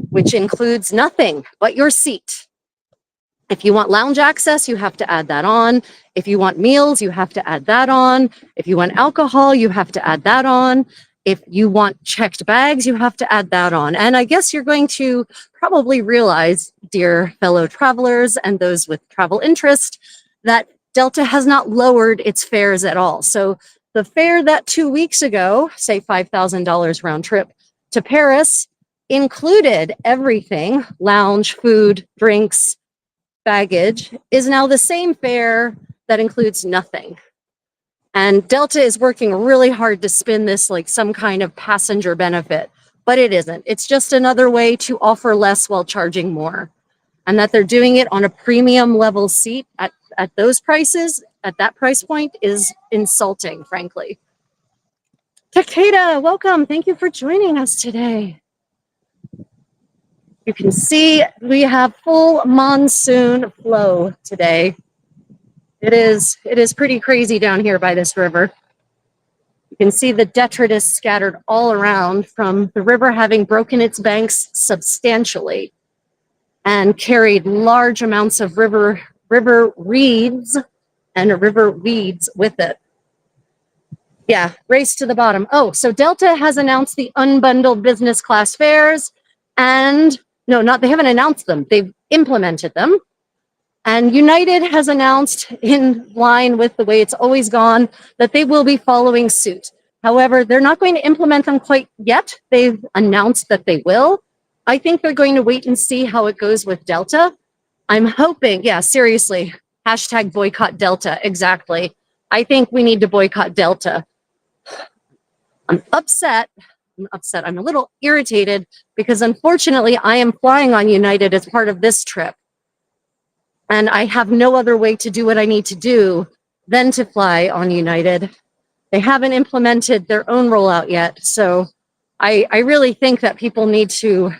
which includes nothing but your seat. If you want lounge access, you have to add that on. If you want meals, you have to add that on. If you want alcohol, you have to add that on. If you want checked bags, you have to add that on. And I guess you're going to probably realize, dear fellow travelers and those with travel interest, that Delta has not lowered its fares at all. So the fare that 2 weeks ago, say $5,000 round trip to Paris, included everything, lounge, food, drinks, baggage, is now the same fare that includes nothing. And Delta is working really hard to spin this like some kind of passenger benefit, but it isn't. It's just another way to offer less while charging more. And that they're doing it on a premium level seat at those prices, at that price point, is insulting, frankly. Takeda, welcome. Thank you for joining us today. You can see we have full monsoon flow today. It is pretty crazy down here by this river. You can see the detritus scattered all around from the river having broken its banks substantially and carried large amounts of river reeds and river weeds with it. Yeah, race to the bottom. Oh, so Delta has announced the unbundled business class fares, and no, they haven't announced them. They've implemented them. And United has announced, in line with the way it's always gone, that they will be following suit. However, they're not going to implement them quite yet. They've announced that they will. I think they're going to wait and see how it goes with Delta. I'm hoping, yeah, seriously, hashtag boycott Delta, exactly. I think we need to boycott Delta. I'm upset. I'm a little irritated because unfortunately I am flying on United as part of this trip. And I have no other way to do what I need to do than to fly on United. They haven't implemented their own rollout yet. So I really think that people need to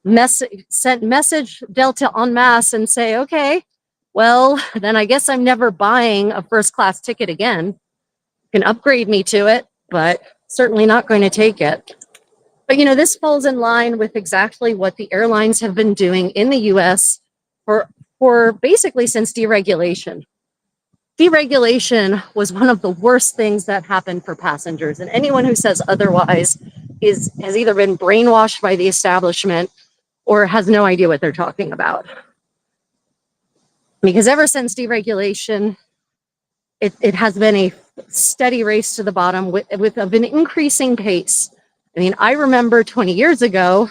message Delta en masse and say, okay, well, then I guess I'm never buying a first class ticket again. You can upgrade me to it, but certainly not going to take it. But, you know, this falls in line with exactly what the airlines have been doing in the US for basically since deregulation. Deregulation was one of the worst things that happened for passengers, and anyone who says otherwise has either been brainwashed by the establishment or has no idea what they're talking about. Because ever since deregulation, it has been a steady race to the bottom with an increasing pace. I mean, I remember 20 years ago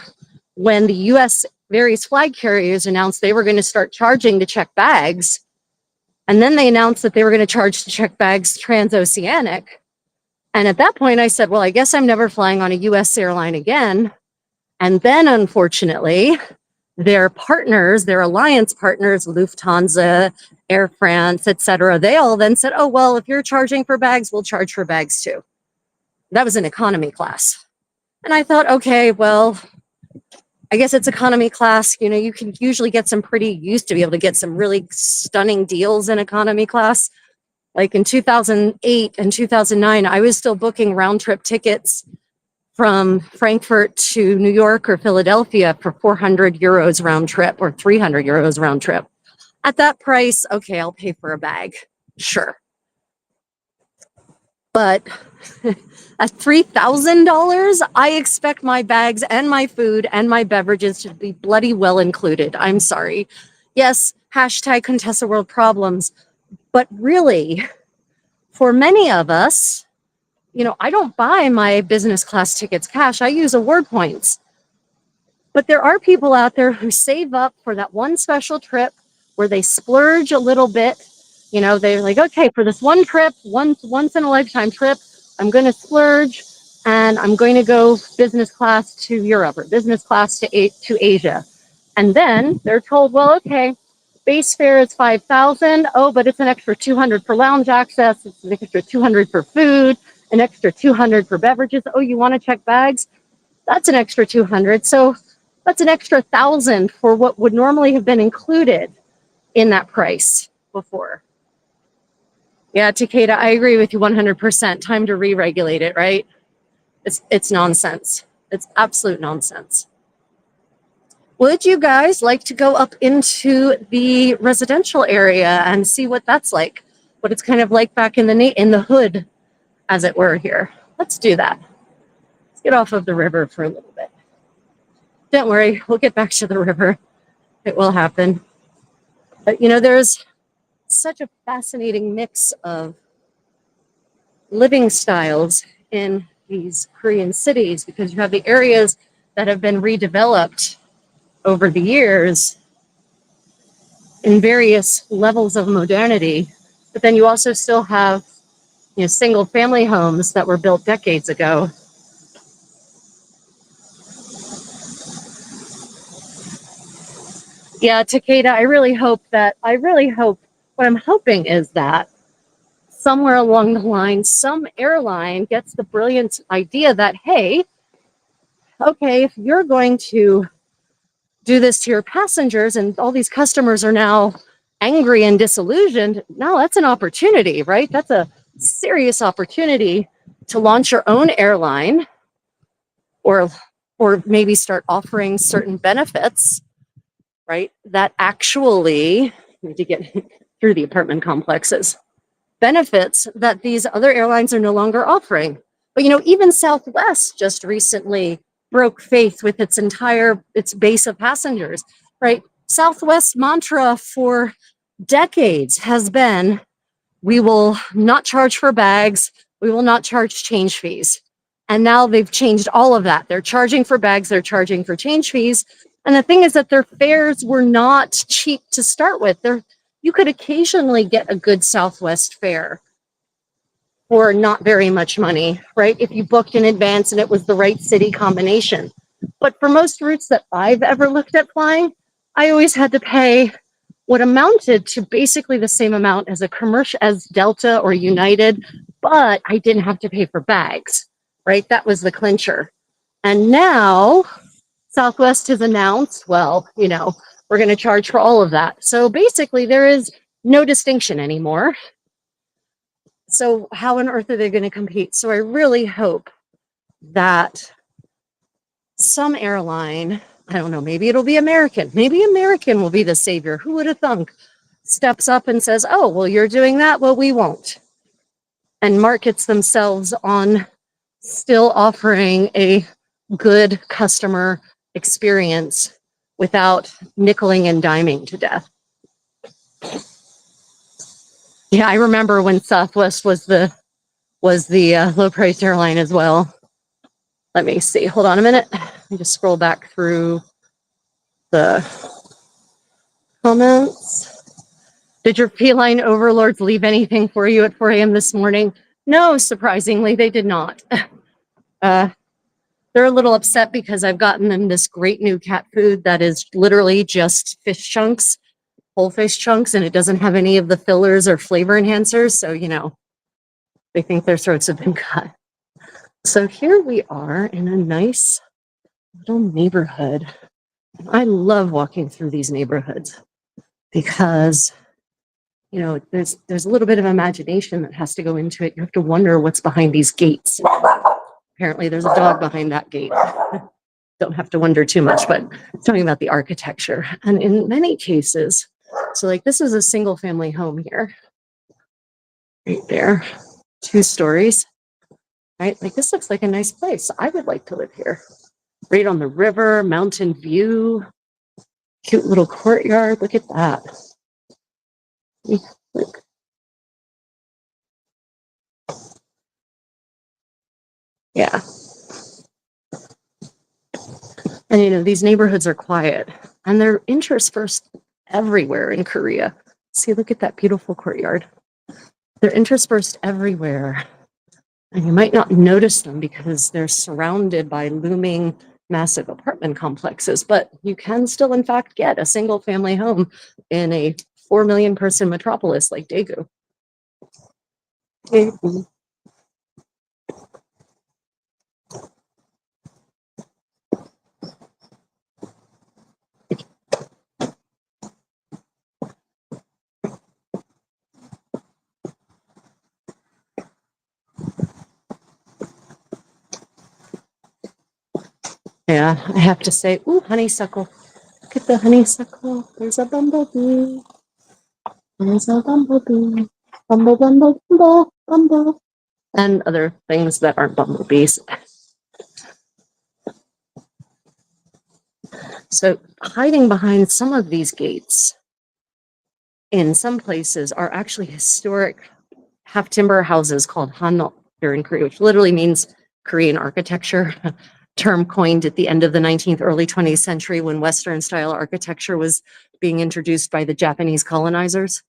when the US various flag carriers announced they were going to start charging to check bags. And then they announced that they were going to charge to check bags transoceanic. And at that point, I said, well, I guess I'm never flying on a US airline again. And then, unfortunately, their partners, their alliance partners, Lufthansa, Air France, etc., they all then said, oh, well, if you're charging for bags, we'll charge for bags too. That was an economy class. And I thought, okay, well, I guess it's economy class. You know, you can usually used to be able to get some really stunning deals in economy class. Like in 2008 and 2009, I was still booking round trip tickets from Frankfurt to New York or Philadelphia for 400 euros round trip or 300 euros round trip. At that price, okay, I'll pay for a bag. Sure. But at $3,000, I expect my bags and my food and my beverages to be bloody well included. I'm sorry. Yes, hashtag Contessa World Problems. But really, for many of us, you know, I don't buy my business class tickets cash. I use award points. But there are people out there who save up for that one special trip where they splurge a little bit. You know, they're like, okay, for this one trip, once in a lifetime trip, I'm going to splurge and I'm going to go business class to Europe or business class to Asia. And then they're told, well, okay, base fare is $5,000. Oh, but it's an extra $200 for lounge access. It's an extra $200 for food, an extra $200 for beverages. Oh, you want to check bags? That's an extra $200. So that's an extra $1,000 for what would normally have been included in that price before. Yeah, Takeda, I agree with you 100%. Time to re-regulate it, right? It's nonsense. It's absolute nonsense. Would you guys like to go up into the residential area and see what that's like? What it's kind of like back in the hood, as it were, here. Let's do that. get off of the river for a little bit. Don't worry, we'll get back to the river. It will happen. But you know, there's such a fascinating mix of living styles in these Korean cities because you have the areas that have been redeveloped over the years in various levels of modernity, but then you also still have, you know, single family homes that were built decades ago. Yeah, Takeda, what I'm hoping is that somewhere along the line, some airline gets the brilliant idea that, hey, okay, if you're going to do this to your passengers and all these customers are now angry and disillusioned, now that's an opportunity, right? That's a serious opportunity to launch your own airline or maybe start offering certain benefits, right? That actually need to get through the apartment complexes. Benefits that these other airlines are no longer offering. But you know, even Southwest just recently broke faith with its base of passengers, right? Southwest mantra for decades has been, we will not charge for bags, we will not charge change fees. And now they've changed all of that. They're charging for bags, they're charging for change fees. And the thing is that their fares were not cheap to start with. You could occasionally get a good Southwest fare for not very much money, right? If you booked in advance and it was the right city combination. But for most routes that I've ever looked at flying, I always had to pay what amounted to basically the same amount as a commercial, as Delta or United, but I didn't have to pay for bags, right? That was the clincher. And now Southwest has announced, well, you know, we're going to charge for all of that. So basically, there is no distinction anymore. So how on earth are they going to compete? So I really hope that some airline, I don't know, maybe it'll be American. Maybe American will be the savior. Who would have thunk? Steps up and says, oh, well, you're doing that. Well, we won't. And markets themselves on still offering a good customer experience without nickeling and diming to death. Yeah, I remember when Southwest was the low price airline as well. Let me see. Hold on a minute. Let me just scroll back through the comments. Did your feline overlords leave anything for you at 4 a.m. this morning? No, surprisingly, they did not. They're a little upset because I've gotten them this great new cat food that is literally just fish chunks, whole fish chunks, and it doesn't have any of the fillers or flavor enhancers. So, you know, they think their throats have been cut. So here we are in a nice little neighborhood. I love walking through these neighborhoods because, you know, there's a little bit of imagination that has to go into it. You have to wonder what's behind these gates. Apparently there's a dog behind that gate. Don't have to wonder too much, but talking about the architecture. And in many cases, so like this is a single family home here, right there, 2 stories, right? Like this looks like a nice place. I would like to live here. Right on the river, mountain view, cute little courtyard. Look at that. Look. Yeah. And you know, these neighborhoods are quiet and they're interspersed everywhere in Korea. See, look at that beautiful courtyard. They're interspersed everywhere. And you might not notice them because they're surrounded by looming massive apartment complexes, but you can still, in fact, get a single family home in a 4 million person metropolis like Daegu. Yeah, I have to say, ooh, honeysuckle. Look at the honeysuckle. There's a bumblebee. There's a bumblebee. Bumble, bumble, bumble, bumble. And other things that aren't bumblebees. So hiding behind some of these gates in some places are actually historic half timber houses called Hanok here in Korea, which literally means Korean architecture, term coined at the end of the 19th, early 20th century when Western style architecture was being introduced by the Japanese colonizers,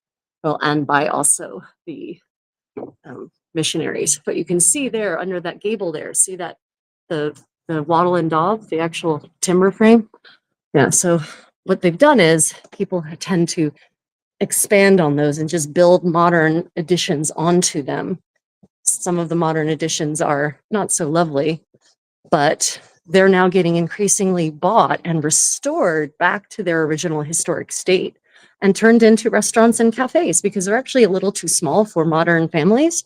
well, and by also the missionaries. But you can see there under that gable there, see that the wattle and daub, the actual timber frame. Yeah, so what they've done is people tend to expand on those and just build modern additions onto them. Some of the modern additions are not so lovely, but they're now getting increasingly bought and restored back to their original historic state and turned into restaurants and cafes because they're actually a little too small for modern families,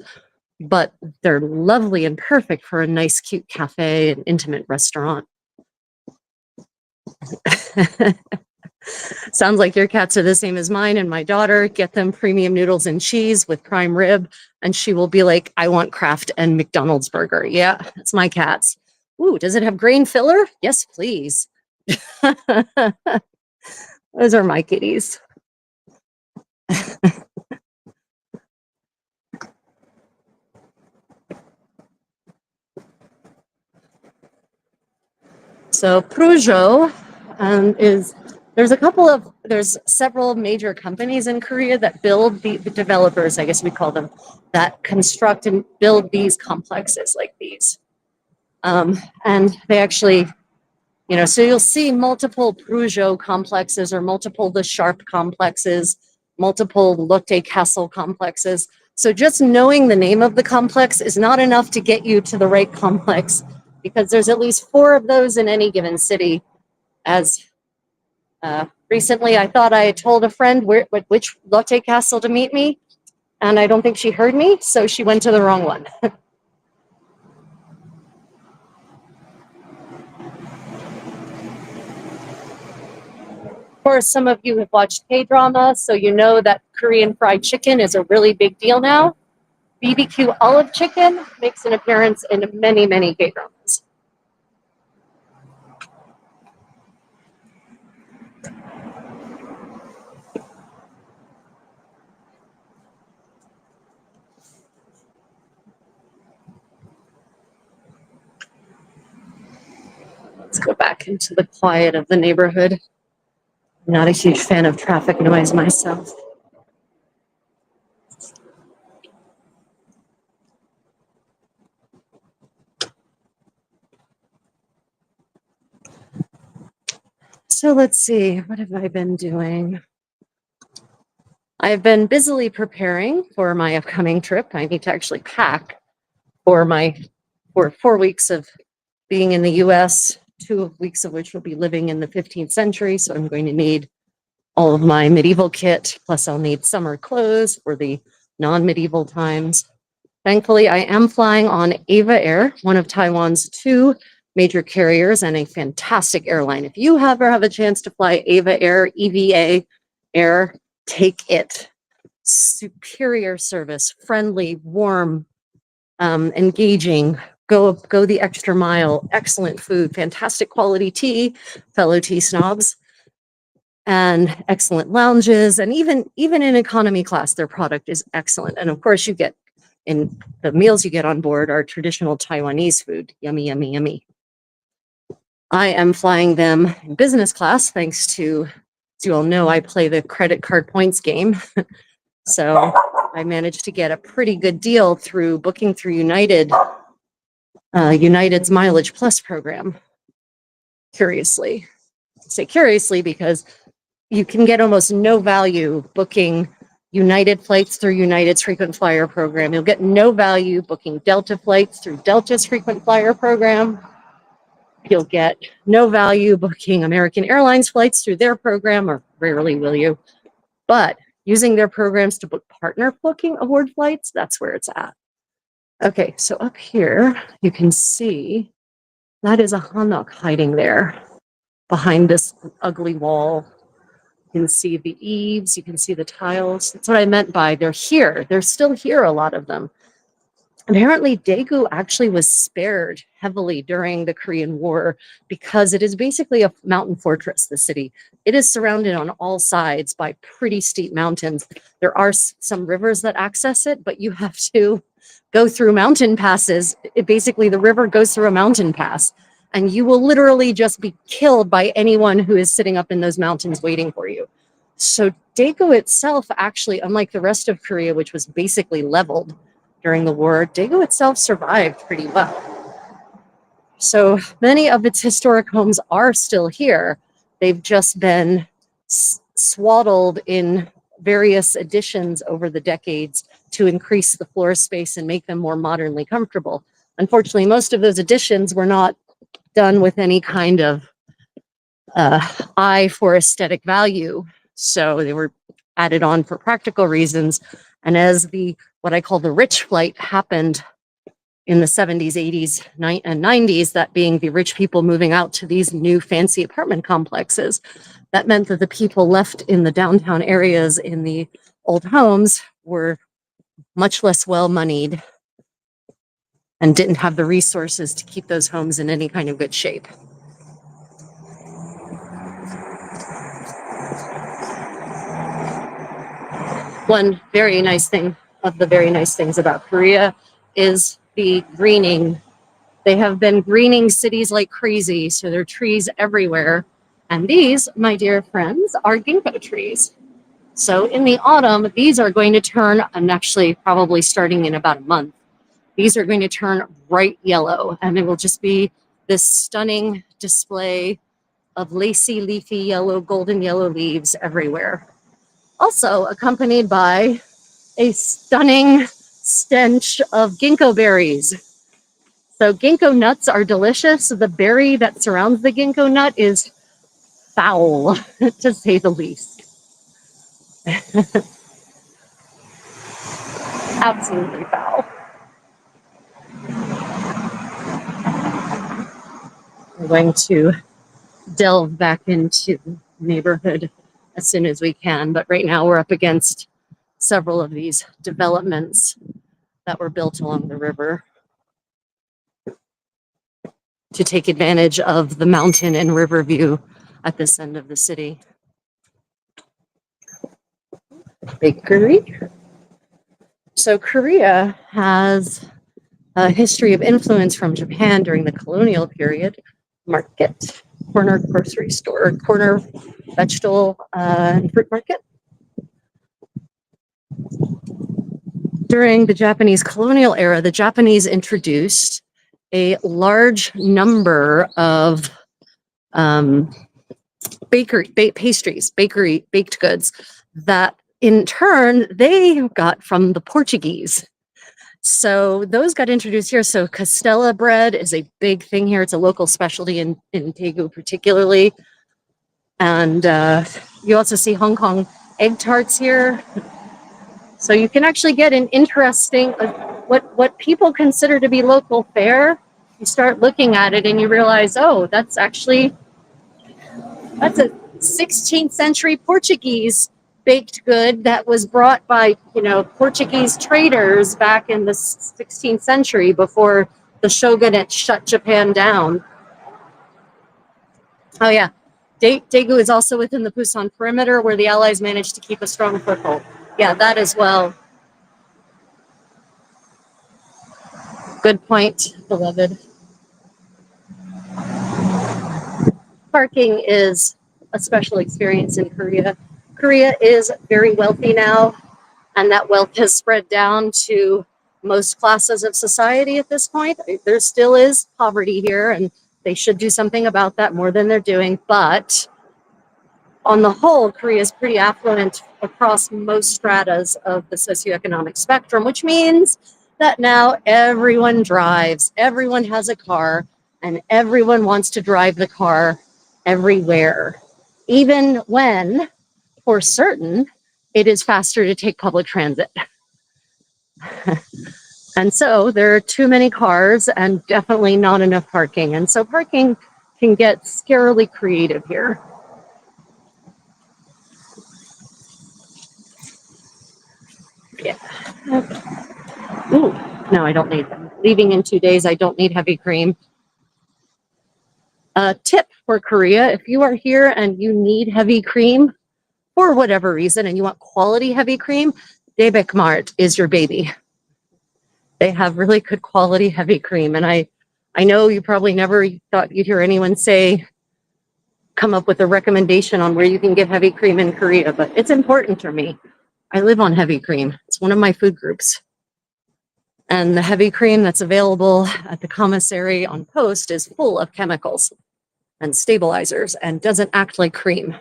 but they're lovely and perfect for a nice, cute cafe and intimate restaurant. Sounds like your cats are the same as mine and my daughter. Get them premium noodles and cheese with prime rib, and she will be like, I want Kraft and McDonald's burger. Yeah, that's my cat's. Ooh, does it have grain filler? Yes, please. Those are my kitties. So Peugeot there's several major companies in Korea that build the developers, I guess we call them, that construct and build these complexes like these. And they actually, so you'll see multiple Peugeot complexes or multiple the Sharp complexes, multiple Lotte Castle complexes. So just knowing the name of the complex is not enough to get you to the right complex because there's at least 4 of those in any given city. As recently, I thought I had told a friend which Lotte Castle to meet me, and I don't think she heard me, so she went to the wrong one. Of course, some of you have watched K-drama, so you know that Korean fried chicken is a really big deal now. BBQ olive chicken makes an appearance in many, many K-dramas. Let's go back into the quiet of the neighborhood. I'm not a huge fan of traffic noise myself. So let's see, what have I been doing? I've been busily preparing for my upcoming trip. I need to actually pack for 4 weeks of being in the US, 2 weeks of which will be living in the 15th century. So I'm going to need all of my medieval kit, plus I'll need summer clothes for the non-medieval times. Thankfully, I am flying on Ava Air, one of Taiwan's 2 major carriers and a fantastic airline. If you ever have a chance to fly Ava Air, EVA Air, take it. Superior service, friendly, warm, engaging, go the extra mile, excellent food, fantastic quality tea, fellow tea snobs, and excellent lounges. And even in economy class, their product is excellent. And of course, you get in the meals you get on board are traditional Taiwanese food. Yummy, yummy, yummy. I am flying them in business class thanks to, as you all know, I play the credit card points game. So I managed to get a pretty good deal through booking through United's Mileage Plus program. Curiously, I say curiously because you can get almost no value booking United flights through United's frequent flyer program. You'll get no value booking Delta flights through Delta's frequent flyer program. You'll get no value booking American Airlines flights through their program, or rarely will you. But using their programs to book partner booking award flights, that's where it's at. Okay, so up here, you can see that is a Hanok hiding there behind this ugly wall. You can see the eaves, you can see the tiles. That's what I meant by they're here. They're still here, a lot of them. Apparently, Daegu actually was spared heavily during the Korean War because it is basically a mountain fortress, the city. It is surrounded on all sides by pretty steep mountains. There are some rivers that access it, but you have to go through mountain passes. Basically, the river goes through a mountain pass, and you will literally just be killed by anyone who is sitting up in those mountains waiting for you. So, Daegu itself, actually, unlike the rest of Korea, which was basically leveled during the war, Daegu itself survived pretty well. So many of its historic homes are still here. They've just been swaddled in various additions over the decades to increase the floor space and make them more modernly comfortable. Unfortunately, most of those additions were not done with any kind of eye for aesthetic value. So they were added on for practical reasons. And as the what I call the rich flight happened in the 70s, 80s, and 90s, that being the rich people moving out to these new fancy apartment complexes, that meant that the people left in the downtown areas in the old homes were much less well-moneyed and didn't have the resources to keep those homes in any kind of good shape. One very nice thing of the very nice things about Korea is the greening. They have been greening cities like crazy, so there are trees everywhere. And these, my dear friends, are ginkgo trees. So in the autumn, these are going to turn, and actually probably starting in about a month, these are going to turn bright yellow, and it will just be this stunning display of lacy, leafy yellow, golden yellow leaves everywhere. Also accompanied by a stunning stench of ginkgo berries. So ginkgo nuts are delicious. The berry that surrounds the ginkgo nut is foul, to say the least. Absolutely foul. We're going to delve back into the neighborhood as soon as we can, but right now we're up against several of these developments that were built along the river to take advantage of the mountain and river view at this end of the city. Bakery. So Korea has a history of influence from Japan during the colonial period. Market, corner grocery store, corner vegetable and fruit market. During the Japanese colonial era, the Japanese introduced a large number of pastries, baked goods that in turn they got from the Portuguese. So those got introduced here. So Castella bread is a big thing here. It's a local specialty in Daegu particularly. And you also see Hong Kong egg tarts here. So you can actually get an interesting, what people consider to be local fare. You start looking at it and you realize, oh, that's a 16th century Portuguese baked good that was brought by, Portuguese traders back in the 16th century before the shogunate shut Japan down. Oh yeah, Daegu is also within the Pusan perimeter where the Allies managed to keep a strong foothold. Yeah, that as well. Good point, beloved. Parking is a special experience in Korea. Korea is very wealthy now, and that wealth has spread down to most classes of society at this point. There still is poverty here, and they should do something about that more than they're doing. But on the whole, Korea is pretty affluent across most stratas of the socioeconomic spectrum, which means that now everyone drives, everyone has a car, and everyone wants to drive the car everywhere, even when, for certain, it is faster to take public transit. And so there are too many cars and definitely not enough parking. And so parking can get scarily creative here. Yeah. Ooh, No, I don't need them. Leaving in 2 days, I don't need heavy cream. Tip for Korea, if you are here and you need heavy cream for whatever reason and you want quality heavy cream, Daebak Mart is your baby. They have really good quality heavy cream. And I know you probably never thought you'd hear anyone come up with a recommendation on where you can get heavy cream in Korea, but it's important to me. I live on heavy cream. It's one of my food groups. And the heavy cream that's available at the commissary on post is full of chemicals and stabilizers and doesn't act like cream.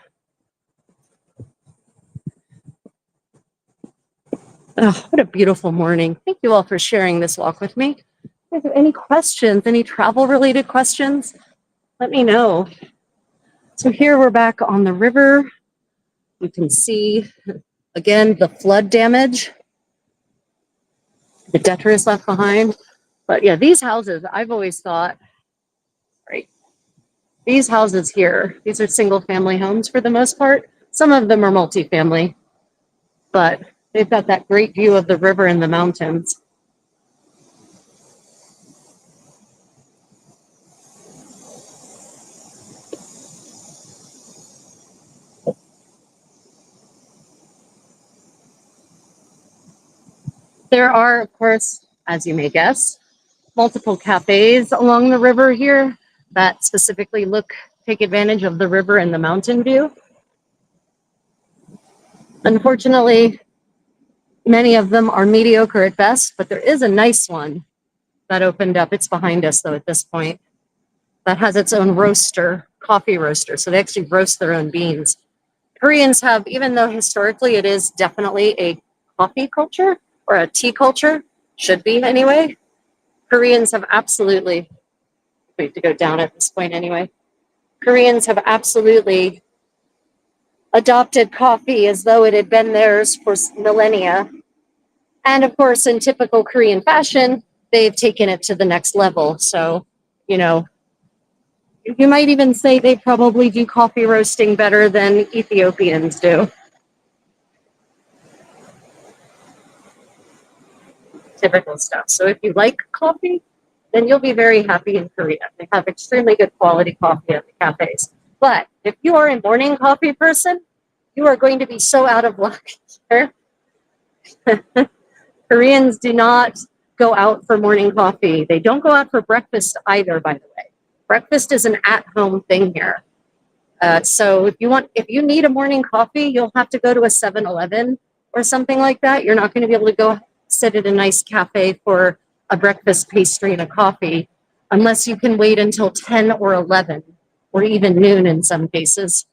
Oh, what a beautiful morning. Thank you all for sharing this walk with me. If you have any questions, any travel related questions, let me know. So here we're back on the river. You can see, again, the flood damage. The detritus left behind. But yeah, these houses, I've always thought, right, these houses here, these are single family homes for the most part. Some of them are multifamily, but they've got that great view of the river and the mountains. There are, of course, as you may guess, multiple cafes along the river here that specifically take advantage of the river and the mountain view. Unfortunately, many of them are mediocre at best, but there is a nice one that opened up. It's behind us, though, at this point. That has its own roaster, coffee roaster. So they actually roast their own beans. Koreans have, even though historically it is definitely a coffee culture or a tea culture, should be anyway, Koreans have absolutely, we have to go down at this point anyway. Koreans have absolutely adopted coffee as though it had been theirs for millennia. And of course, in typical Korean fashion, they've taken it to the next level. So, you know, you might even say they probably do coffee roasting better than Ethiopians do. Typical stuff. So if you like coffee, then you'll be very happy in Korea. They have extremely good quality coffee at the cafes. But if you are a morning coffee person, you are going to be so out of luck here. Koreans do not go out for morning coffee. They don't go out for breakfast either, by the way. Breakfast is an at-home thing here. So if you need a morning coffee, you'll have to go to a 7-Eleven or something like that. You're not going to be able to go sit at a nice cafe for a breakfast pastry and a coffee unless you can wait until 10 or 11 or even noon in some cases.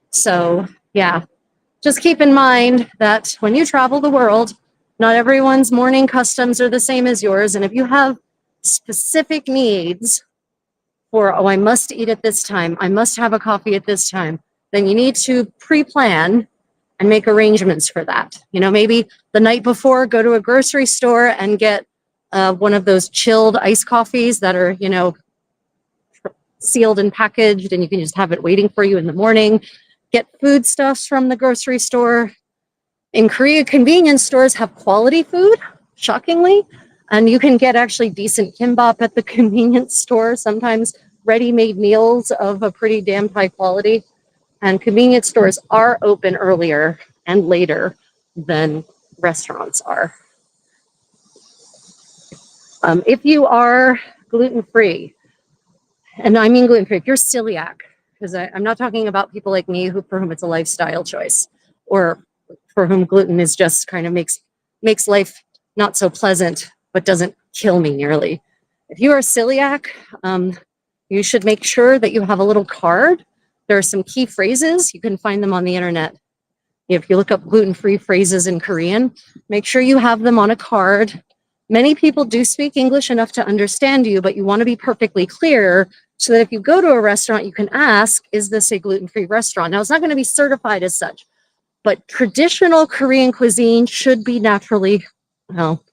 So yeah, just keep in mind that when you travel the world, not everyone's morning customs are the same as yours. And if you have specific needs for, oh, I must eat at this time, I must have a coffee at this time, then you need to pre-plan and make arrangements for that. You know, maybe the night before, go to a grocery store and get one of those chilled iced coffees that are, you know, sealed and packaged, and you can just have it waiting for you in the morning. Get foodstuffs from the grocery store. In Korea, convenience stores have quality food, shockingly, and you can get actually decent kimbap at the convenience store, sometimes ready-made meals of a pretty damn high quality. And convenience stores are open earlier and later than restaurants are. If you are gluten-free, and I mean gluten-free, if you're celiac, because I'm not talking about people like me for whom it's a lifestyle choice, or for whom gluten is just kind of makes life not so pleasant, but doesn't kill me nearly. If you are celiac, you should make sure that you have a little card. There are some key phrases. You can find them on the internet. If you look up gluten-free phrases in Korean, make sure you have them on a card. Many people do speak English enough to understand you, but you want to be perfectly clear so that if you go to a restaurant, you can ask, is this a gluten-free restaurant? Now, it's not going to be certified as such, but traditional Korean cuisine should be naturally, well,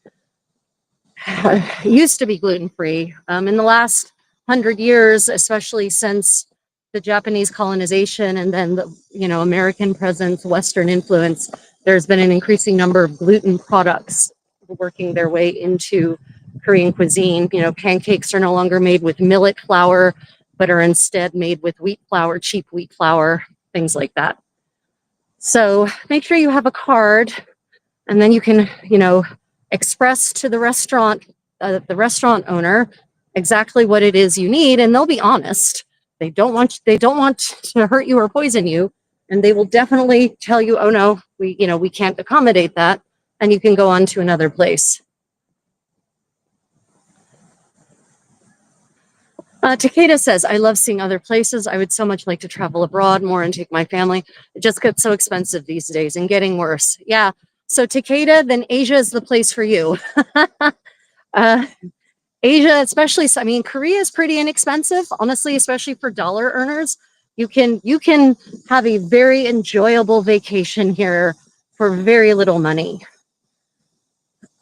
used to be gluten-free. In the last 100 years, especially since the Japanese colonization and then the, you know, American presence, Western influence, there's been an increasing number of gluten products working their way into Korean cuisine. You know, pancakes are no longer made with millet flour, but are instead made with wheat flour, cheap wheat flour, things like that. So make sure you have a card, and then you can, you know, express to the restaurant owner exactly what it is you need, and they'll be honest. They don't want to hurt you or poison you, and they will definitely tell you, oh no, we can't accommodate that, and you can go on to another place. Takeda says, I love seeing other places. I would so much like to travel abroad more and take my family. It just gets so expensive these days and getting worse. Yeah. So Takeda, then Asia is the place for you. uh, Asia, especially, I mean, Korea is pretty inexpensive, honestly, especially for dollar earners. You can have a very enjoyable vacation here for very little money.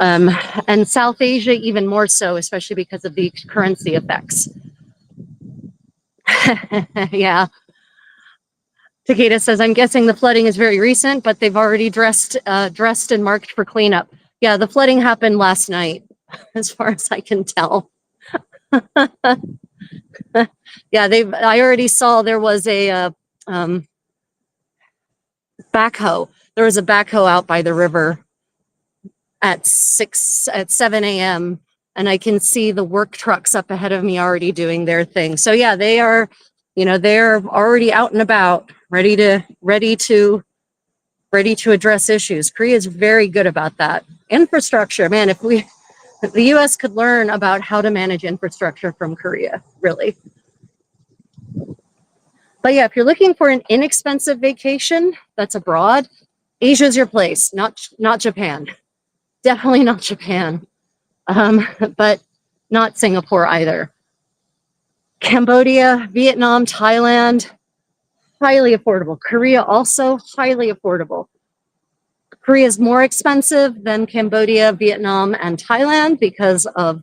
Um, and South Asia, even more so, especially because of the currency effects. Yeah. Takeda says, I'm guessing the flooding is very recent, but they've already dressed and marked for cleanup. Yeah, the flooding happened last night, as far as I can tell. Yeah, I already saw there was a backhoe. There was a backhoe out by the river at 7 a.m. and I can see the work trucks up ahead of me already doing their thing. So yeah, they're already out and about, ready to address issues. Korea is very good about that. Infrastructure, man, if the US could learn about how to manage infrastructure from Korea, really. But yeah, if you're looking for an inexpensive vacation that's abroad, Asia's your place, not Japan. Definitely not Japan. But not Singapore either. Cambodia, Vietnam, Thailand, highly affordable. Korea also highly affordable. Korea is more expensive than Cambodia, Vietnam, and Thailand because of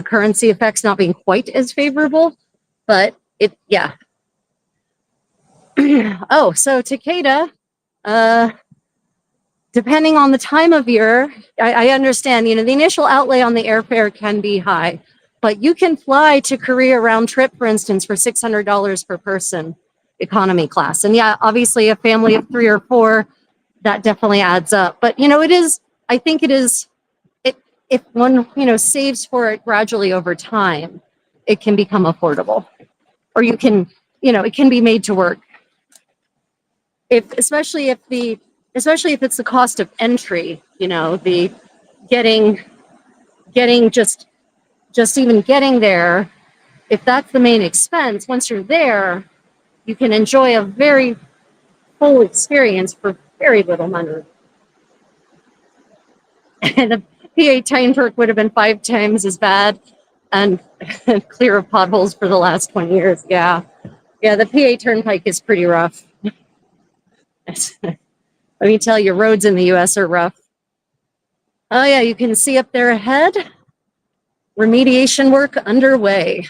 currency effects not being quite as favorable. But yeah. Oh, so Takeda, depending on the time of year, I understand, the initial outlay on the airfare can be high, but you can fly to Korea round trip, for instance, for $600 per person, economy class. And yeah, obviously a family of 3 or 4, that definitely adds up. But, I think if one, saves for it gradually over time, it can become affordable, or it can be made to work. Especially if it's the cost of entry, the getting just even getting there, if that's the main expense, once you're there, you can enjoy a very full experience for very little money. And the P8 Turnpike would have been 5 times as bad and clear of potholes for the last 20 years. Yeah. Yeah, the P8 Turnpike is pretty rough. Let me tell you, roads in the US are rough. Oh yeah, you can see up there ahead, remediation work underway.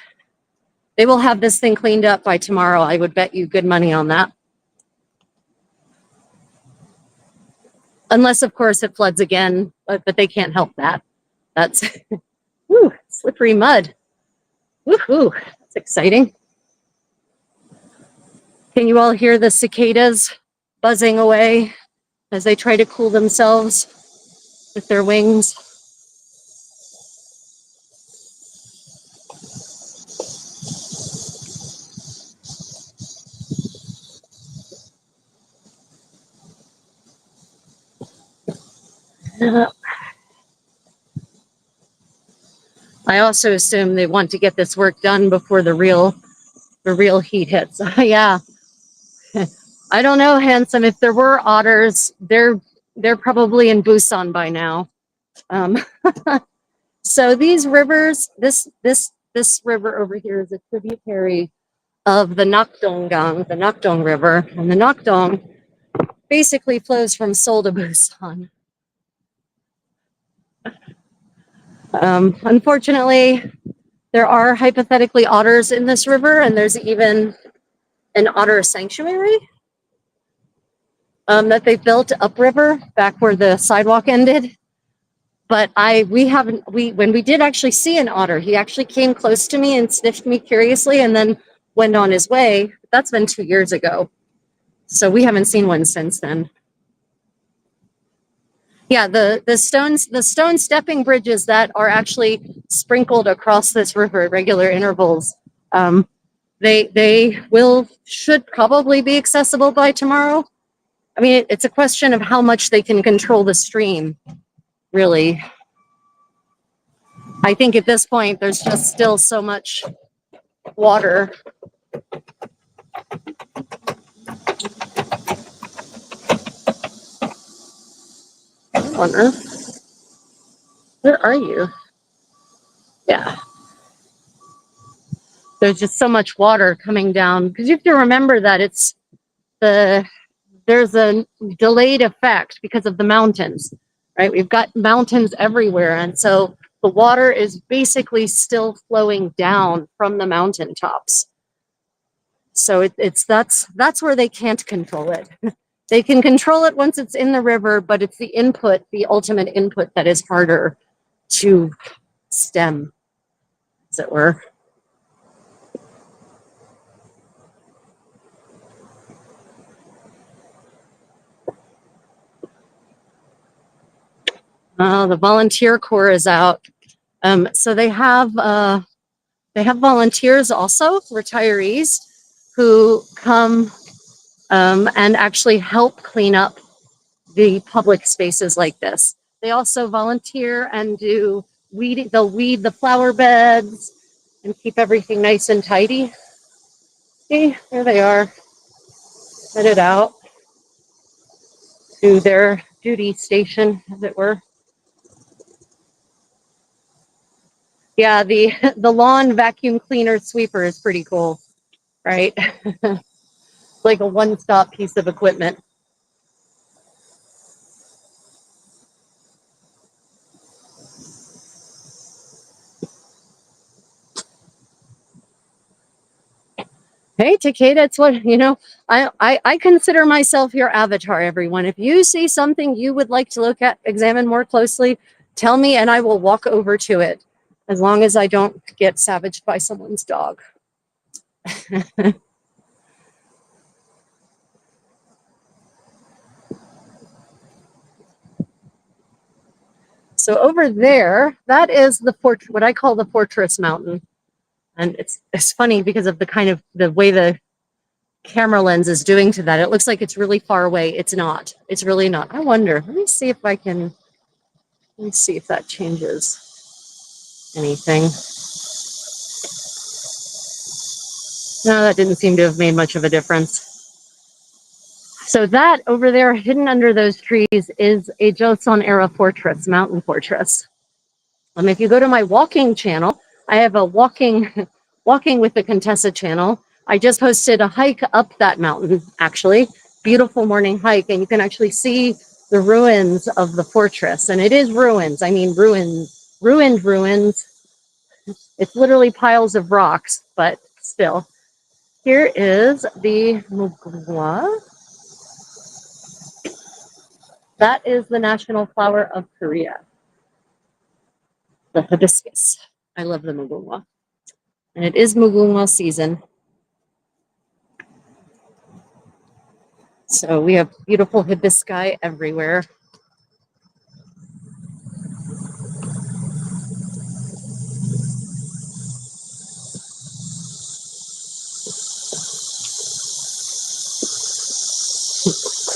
They will have this thing cleaned up by tomorrow. I would bet you good money on that. Unless, of course, it floods again, but they can't help that. That's woo, slippery mud. Woohoo, that's exciting. Can you all hear the cicadas buzzing away as they try to cool themselves with their wings? I also assume they want to get this work done before the real heat hits. Yeah. I don't know, Handsome. If there were otters, they're probably in Busan by now. So these rivers, this river over here is a tributary of the Nakdong River, and the Nakdong basically flows from Seoul to Busan. Unfortunately, there are hypothetically otters in this river, and there's even an otter sanctuary that they built upriver back where the sidewalk ended. But when we did actually see an otter, he actually came close to me and sniffed me curiously and then went on his way. That's been 2 years ago. So we haven't seen one since then. Yeah, the stone stepping bridges that are actually sprinkled across this river at regular intervals, they should probably be accessible by tomorrow. I mean, it's a question of how much they can control the stream, really. I think at this point, there's just still so much water. On Earth, where are you? Yeah. There's just so much water coming down because you have to remember that there's a delayed effect because of the mountains, right? We've got mountains everywhere. And so the water is basically still flowing down from the mountaintops. So that's where they can't control it. They can control it once it's in the river, but it's the input, the ultimate input, that is harder to stem, as it were. The volunteer corps is out. So they have volunteers also, retirees, who come and actually help clean up the public spaces like this. They also volunteer and do weeding. They'll weed the flower beds and keep everything nice and tidy. See, there they are, headed out to their duty station, as it were. Yeah, the lawn vacuum cleaner sweeper is pretty cool, right? Like a one-stop piece of equipment. Hey, Takeda, it's what, I consider myself your avatar, everyone. If you see something you would like to examine more closely, tell me and I will walk over to it, as long as I don't get savaged by someone's dog. So over there, that is what I call the Fortress Mountain. And it's funny because of the way the camera lens is doing to that. It looks like it's really far away. It's not. It's really not. I wonder. Let me see if that changes anything. No, that didn't seem to have made much of a difference. So that over there, hidden under those trees, is a Joseon era fortress, mountain fortress. If you go to my walking channel, I have a walking with the Contessa channel. I just posted a hike up that mountain, actually. Beautiful morning hike, and you can actually see the ruins of the fortress. And it is ruins. I mean, ruined ruins. It's literally piles of rocks, but still. Here is the mugunghwa. That is the national flower of Korea. The hibiscus. I love the mugunghwa. And it is mugunghwa season. So we have beautiful hibiscus everywhere.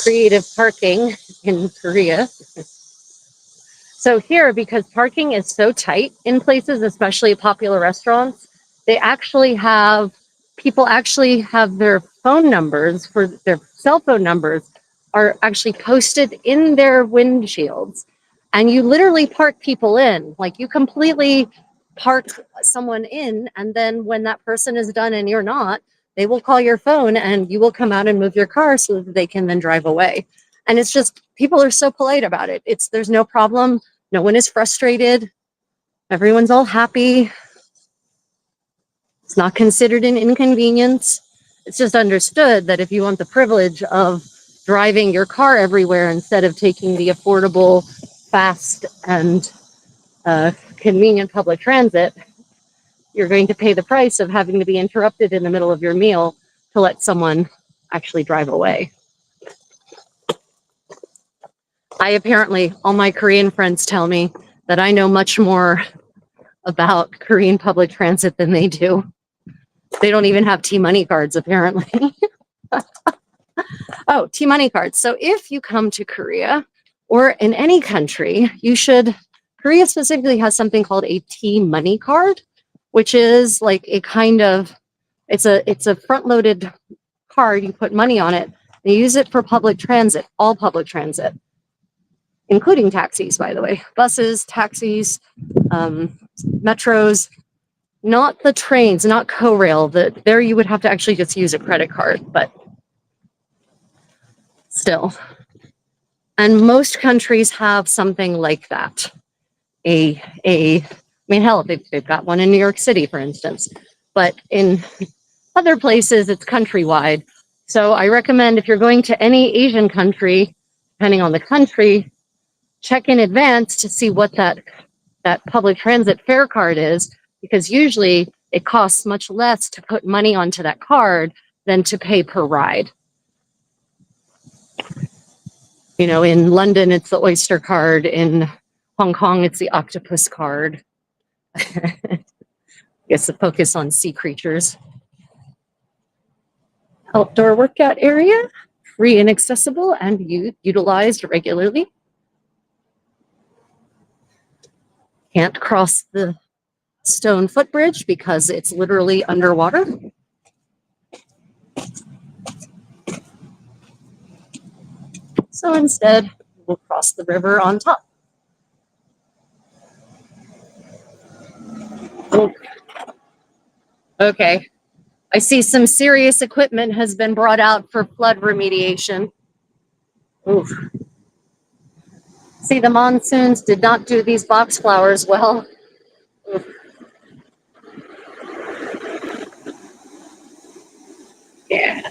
Creative parking in Korea. So here, because parking is so tight in places, especially popular restaurants, people actually have their phone numbers, for their cell phone numbers are actually posted in their windshields. And you literally park people in, like you completely park someone in. And then when that person is done and you're not, they will call your phone and you will come out and move your car so that they can then drive away. And it's just, people are so polite about it. There's no problem. No one is frustrated. Everyone's all happy. It's not considered an inconvenience. It's just understood that if you want the privilege of driving your car everywhere instead of taking the affordable, fast, and convenient public transit, you're going to pay the price of having to be interrupted in the middle of your meal to let someone actually drive away. All my Korean friends tell me that I know much more about Korean public transit than they do. They don't even have T-Money cards, apparently. Oh, T-Money cards. So if you come to Korea or in any country, Korea specifically has something called a T-Money card, which is like a kind of, it's a front-loaded card. You put money on it. You use it for public transit, all public transit, including taxis, by the way, buses, taxis, metros, not the trains, not CoRail. There you would have to actually just use a credit card, but still. And most countries have something like that. I mean, hell, they've got one in New York City, for instance, but in other places, it's countrywide. So I recommend if you're going to any Asian country, depending on the country, check in advance to see what that public transit fare card is, because usually it costs much less to put money onto that card than to pay per ride. You know, in London, it's the Oyster card. In Hong Kong, it's the octopus card. I guess the focus on sea creatures. Outdoor workout area, free and accessible and utilized regularly. Can't cross the stone footbridge because it's literally underwater. So instead, we'll cross the river on top. Okay, I see some serious equipment has been brought out for flood remediation. Oof. See, the monsoons did not do these box flowers well. Oof. Yeah.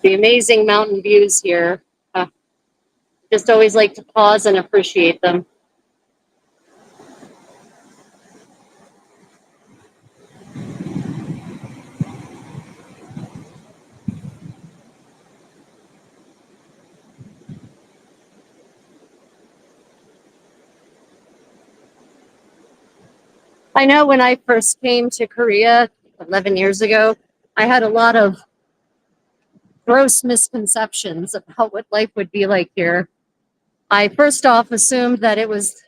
The amazing mountain views here. Just always like to pause and appreciate them. I know when I first came to Korea 11 years ago, I had a lot of gross misconceptions about what life would be like here. I first off assumed that it was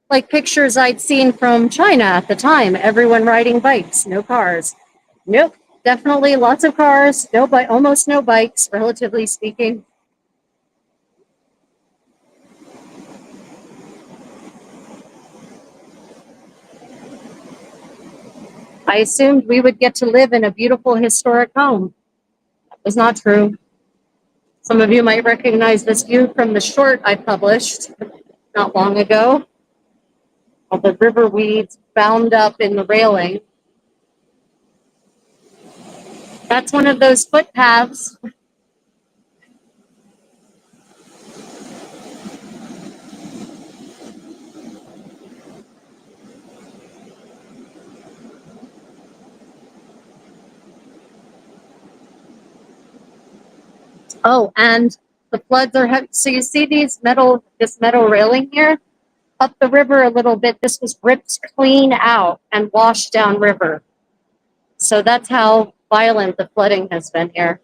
like pictures I'd seen from China at the time, everyone riding bikes, no cars. Nope, definitely lots of cars, almost no bikes, relatively speaking. I assumed we would get to live in a beautiful historic home. That was not true. Some of you might recognize this view from the short I published not long ago. All the river weeds bound up in the railing. That's one of those footpaths. Oh, and the floods are, so you see this metal railing here? Up the river a little bit, this was ripped clean out and washed down river. So that's how violent the flooding has been here.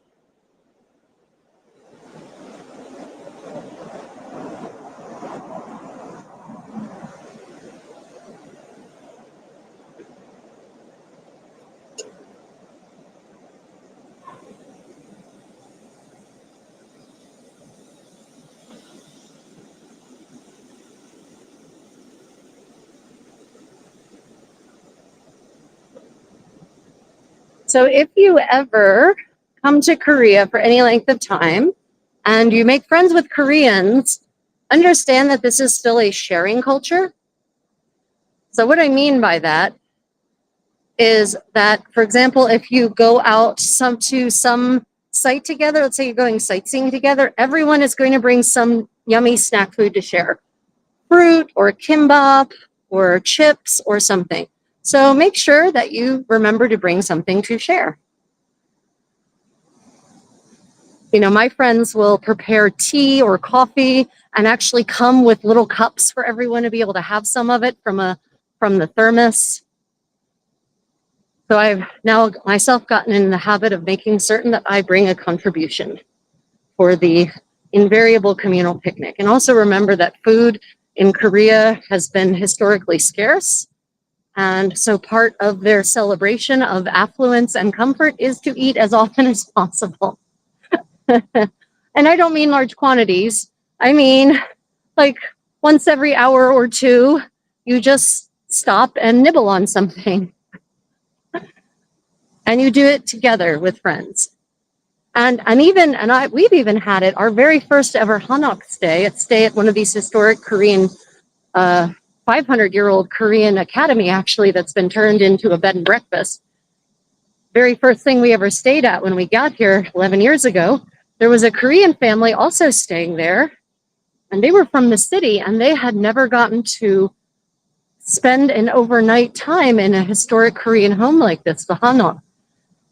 So if you ever come to Korea for any length of time and you make friends with Koreans, understand that this is still a sharing culture. So what I mean by that is that, for example, if you go out to some site together, let's say you're going sightseeing together, everyone is going to bring some yummy snack food to share. fruit or kimbap or chips or something. So make sure that you remember to bring something to share. You know, my friends will prepare tea or coffee and actually come with little cups for everyone to be able to have some of it from the thermos. So I've now myself gotten in the habit of making certain that I bring a contribution for the invariable communal picnic. And also remember that food in Korea has been historically scarce. And so part of their celebration of affluence and comfort is to eat as often as possible. And I don't mean large quantities. I mean, like once every hour or two, you just stop and nibble on something. And you do it together with friends. We've even had it, our very first ever Hanok stay at one of these historic Korean, 500-year-old Korean academy, actually, that's been turned into a bed and breakfast. Very first thing we ever stayed at when we got here 11 years ago, there was a Korean family also staying there, and they were from the city, and they had never gotten to spend an overnight time in a historic Korean home like this, the Hanok.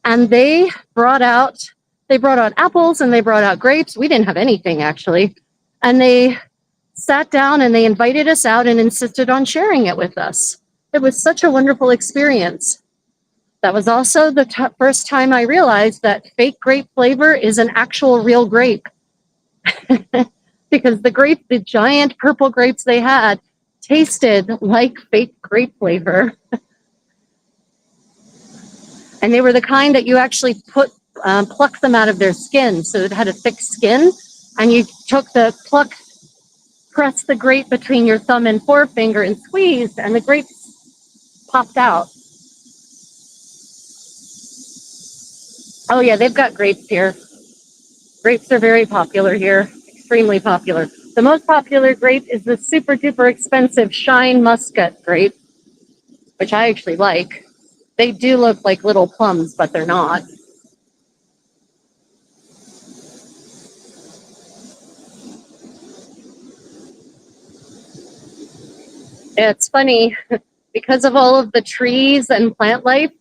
And they brought out apples and they brought out grapes. We didn't have anything, actually. And they sat down and they invited us out and insisted on sharing it with us. It was such a wonderful experience. That was also the first time I realized that fake grape flavor is an actual real grape. Because the giant purple grapes they had tasted like fake grape flavor. And they were the kind that you actually pluck them out of their skin. So it had a thick skin, and you took pressed the grape between your thumb and forefinger and squeezed, and the grapes popped out. Oh yeah, they've got grapes here. Grapes are very popular here, extremely popular. The most popular grape is the super duper expensive Shine Muscat grape, which I actually like. They do look like little plums, but they're not. It's funny, because of all of the trees and plant life,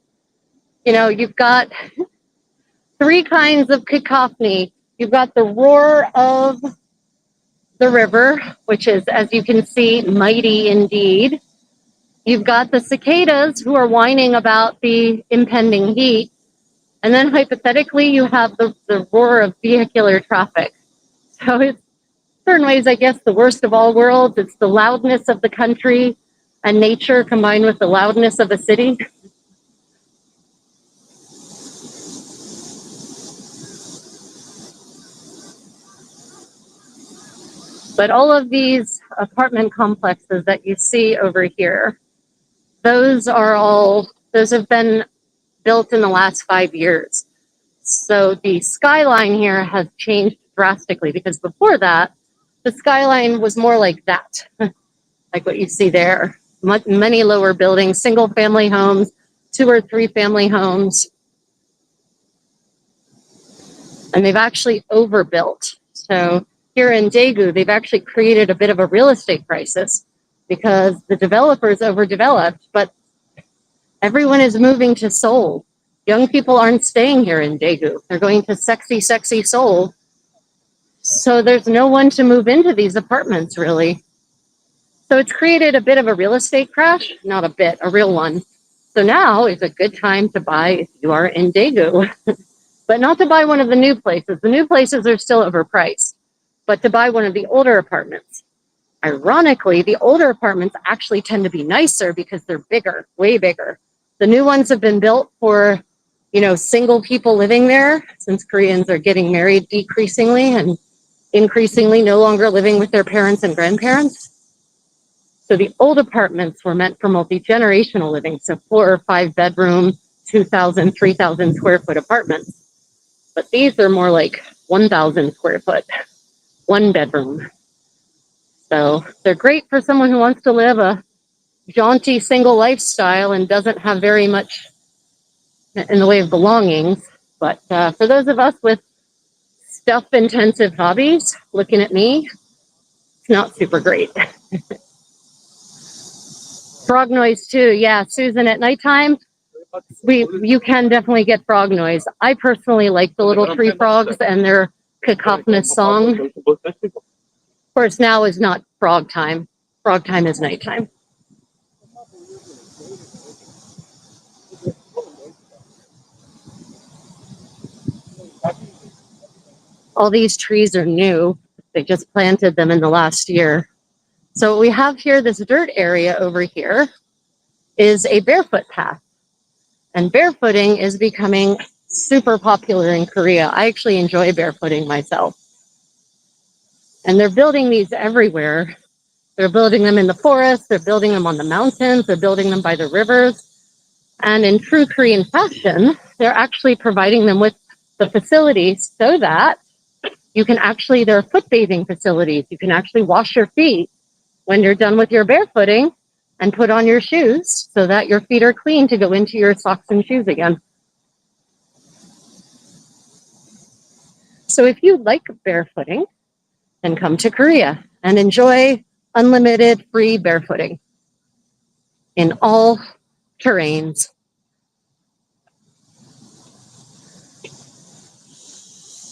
you know, you've got three kinds of cacophony. You've got the roar of the river, which is, as you can see, mighty indeed. You've got the cicadas who are whining about the impending heat. And then hypothetically, you have the roar of vehicular traffic. So it's certain ways, I guess, the worst of all worlds. It's the loudness of the country and nature combined with the loudness of a city. But all of these apartment complexes that you see over here, those have been built in the last 5 years. So the skyline here has changed drastically, because before that, the skyline was more like that, like what you see there. Many lower buildings, single family homes, 2 or 3 family homes. And they've actually overbuilt. So here in Daegu, they've actually created a bit of a real estate crisis because the developers overdeveloped, but everyone is moving to Seoul. Young people aren't staying here in Daegu. They're going to sexy, sexy Seoul. So there's no one to move into these apartments, really. So it's created a bit of a real estate crash, not a bit, a real one. So now is a good time to buy if you are in Daegu, but not to buy one of the new places. The new places are still overpriced, but to buy one of the older apartments. Ironically, the older apartments actually tend to be nicer because they're bigger, way bigger. The new ones have been built for, you know, single people living there, since Koreans are getting married decreasingly and increasingly no longer living with their parents and grandparents. So the old apartments were meant for multi-generational living, so 4 or 5 bedroom, 2,000, 3,000 square foot apartments. But these are more like 1,000 square foot, 1 bedroom. So they're great for someone who wants to live a jaunty single lifestyle and doesn't have very much in the way of belongings. But for those of us with stuff-intensive hobbies, looking at me, it's not super great. Frog noise too. Yeah, Susan, at nighttime, you can definitely get frog noise. I personally like the little tree frogs and their cacophonous song. Of course, now is not frog time. Frog time is nighttime. All these trees are new. They just planted them in the last year. So we have here, this dirt area over here is a barefoot path. And barefooting is becoming super popular in Korea. I actually enjoy barefooting myself. And they're building these everywhere. They're building them in the forest, they're building them on the mountains, they're building them by the rivers. And in true Korean fashion, they're actually providing them with the facilities so that you can actually, there are foot bathing facilities. You can actually wash your feet when you're done with your barefooting and put on your shoes so that your feet are clean to go into your socks and shoes again. So if you like barefooting, then come to Korea and enjoy unlimited free barefooting in all terrains.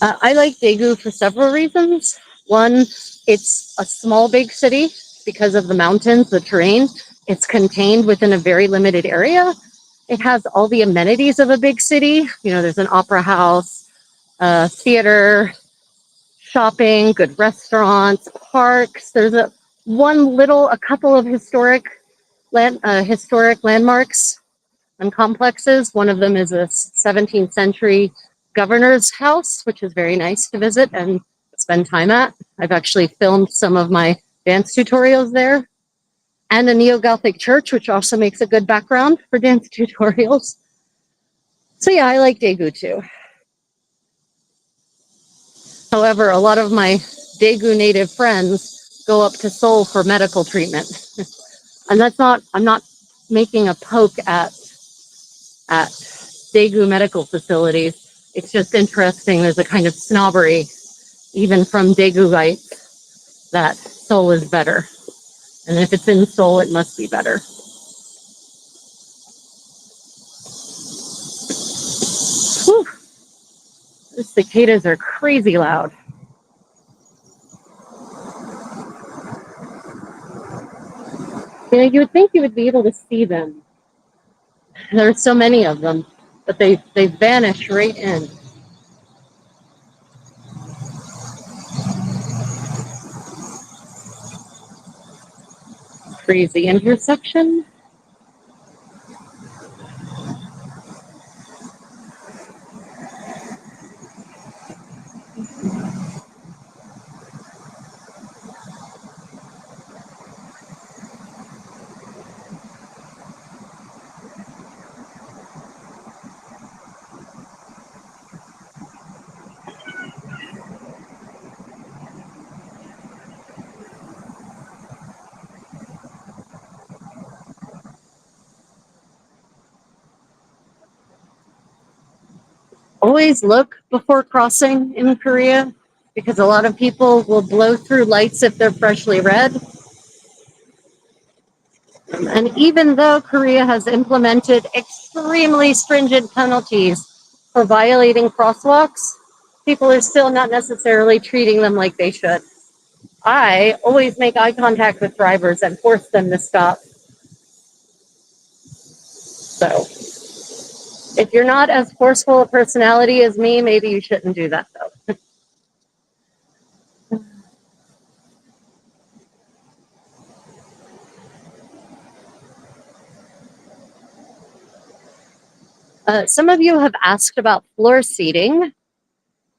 I like Daegu for several reasons. One, it's a small, big city because of the mountains, the terrain. It's contained within a very limited area. It has all the amenities of a big city. You know, there's an opera house, theater, shopping, good restaurants, parks. There's a couple of historic landmarks and complexes. One of them is a 17th century governor's house, which is very nice to visit and spend time at. I've actually filmed some of my dance tutorials there. And a neo-Gothic church, which also makes a good background for dance tutorials. So yeah, I like Daegu too. However, a lot of my Daegu native friends go up to Seoul for medical treatment. And I'm not making a poke at Daegu medical facilities. It's just interesting. There's a kind of snobbery, even from Daeguites, that Seoul is better. And if it's in Seoul, it must be better. Whew. The cicadas are crazy loud. You know, you would think you would be able to see them. There are so many of them, but they vanish right in. Crazy intersection. Always look before crossing in Korea, because a lot of people will blow through lights if they're freshly red. And even though Korea has implemented extremely stringent penalties for violating crosswalks, people are still not necessarily treating them like they should. I always make eye contact with drivers and force them to stop. So if you're not as forceful a personality as me, maybe you shouldn't do that though. Some of you have asked about floor seating.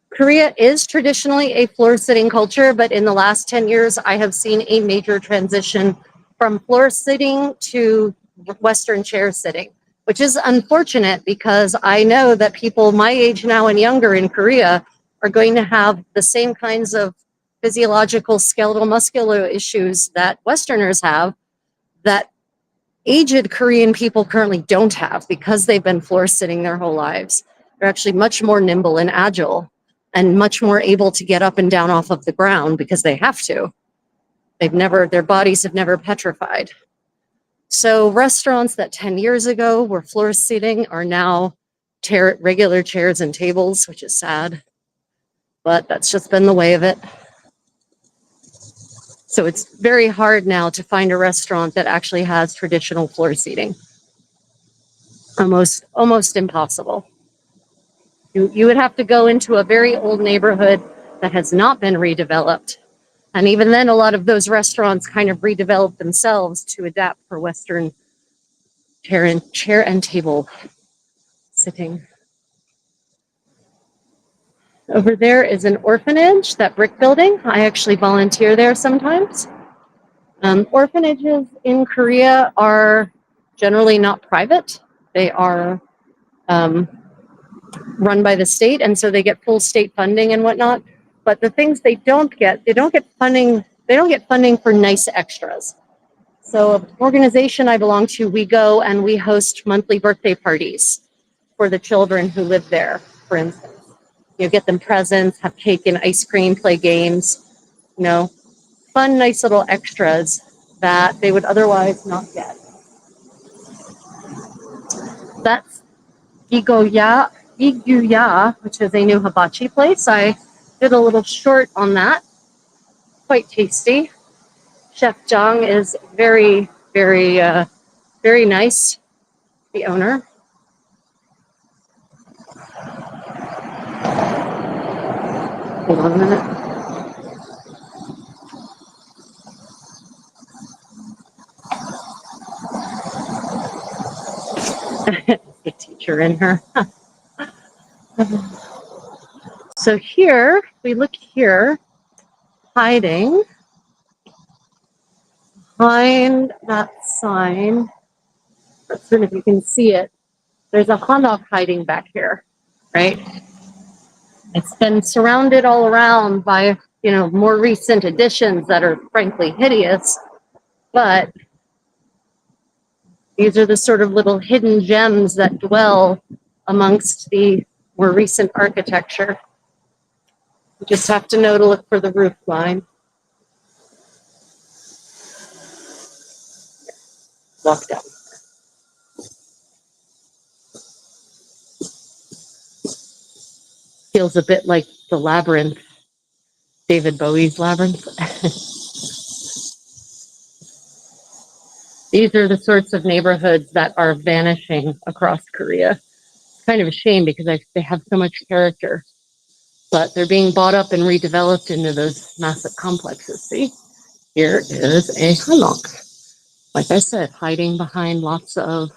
Korea is traditionally a floor sitting culture, but in the last 10 years, I have seen a major transition from floor sitting to Western chair sitting, which is unfortunate because I know that people my age now and younger in Korea are going to have the same kinds of physiological skeletal muscular issues that Westerners have, that aged Korean people currently don't have because they've been floor sitting their whole lives. They're actually much more nimble and agile and much more able to get up and down off of the ground because they have to. Their bodies have never petrified. So restaurants that 10 years ago were floor seating are now regular chairs and tables, which is sad, but that's just been the way of it. So it's very hard now to find a restaurant that actually has traditional floor seating. Almost impossible. You would have to go into a very old neighborhood that has not been redeveloped. And even then, a lot of those restaurants kind of redeveloped themselves to adapt for Western chair and table sitting. Over there is an orphanage, that brick building. I actually volunteer there sometimes. Orphanages in Korea are generally not private. They are run by the state, and so they get full state funding and whatnot. But the things they don't get funding. They don't get funding for nice extras. So, an organization I belong to, we go and we host monthly birthday parties for the children who live there, for instance. You know, get them presents, have cake and ice cream, play games, you know, fun, nice little extras that they would otherwise not get. That's Iguya, which is a new hibachi place. I did a little short on that. Quite tasty. Chef Zhang is very, very nice, the owner. Hold on a minute. The teacher in her. So here, we look here, hiding behind that sign. Let's see if you can see it. There's a hanok hiding back here, right? It's been surrounded all around by, you know, more recent additions that are frankly hideous, but these are the sort of little hidden gems that dwell amongst the more recent architecture. You just have to know to look for the roof line. Walk down. Feels a bit like the Labyrinth, David Bowie's Labyrinth. These are the sorts of neighborhoods that are vanishing across Korea. It's kind of a shame because they have so much character, but they're being bought up and redeveloped into those massive complexes. See, here is a hanok. Like I said, hiding behind lots of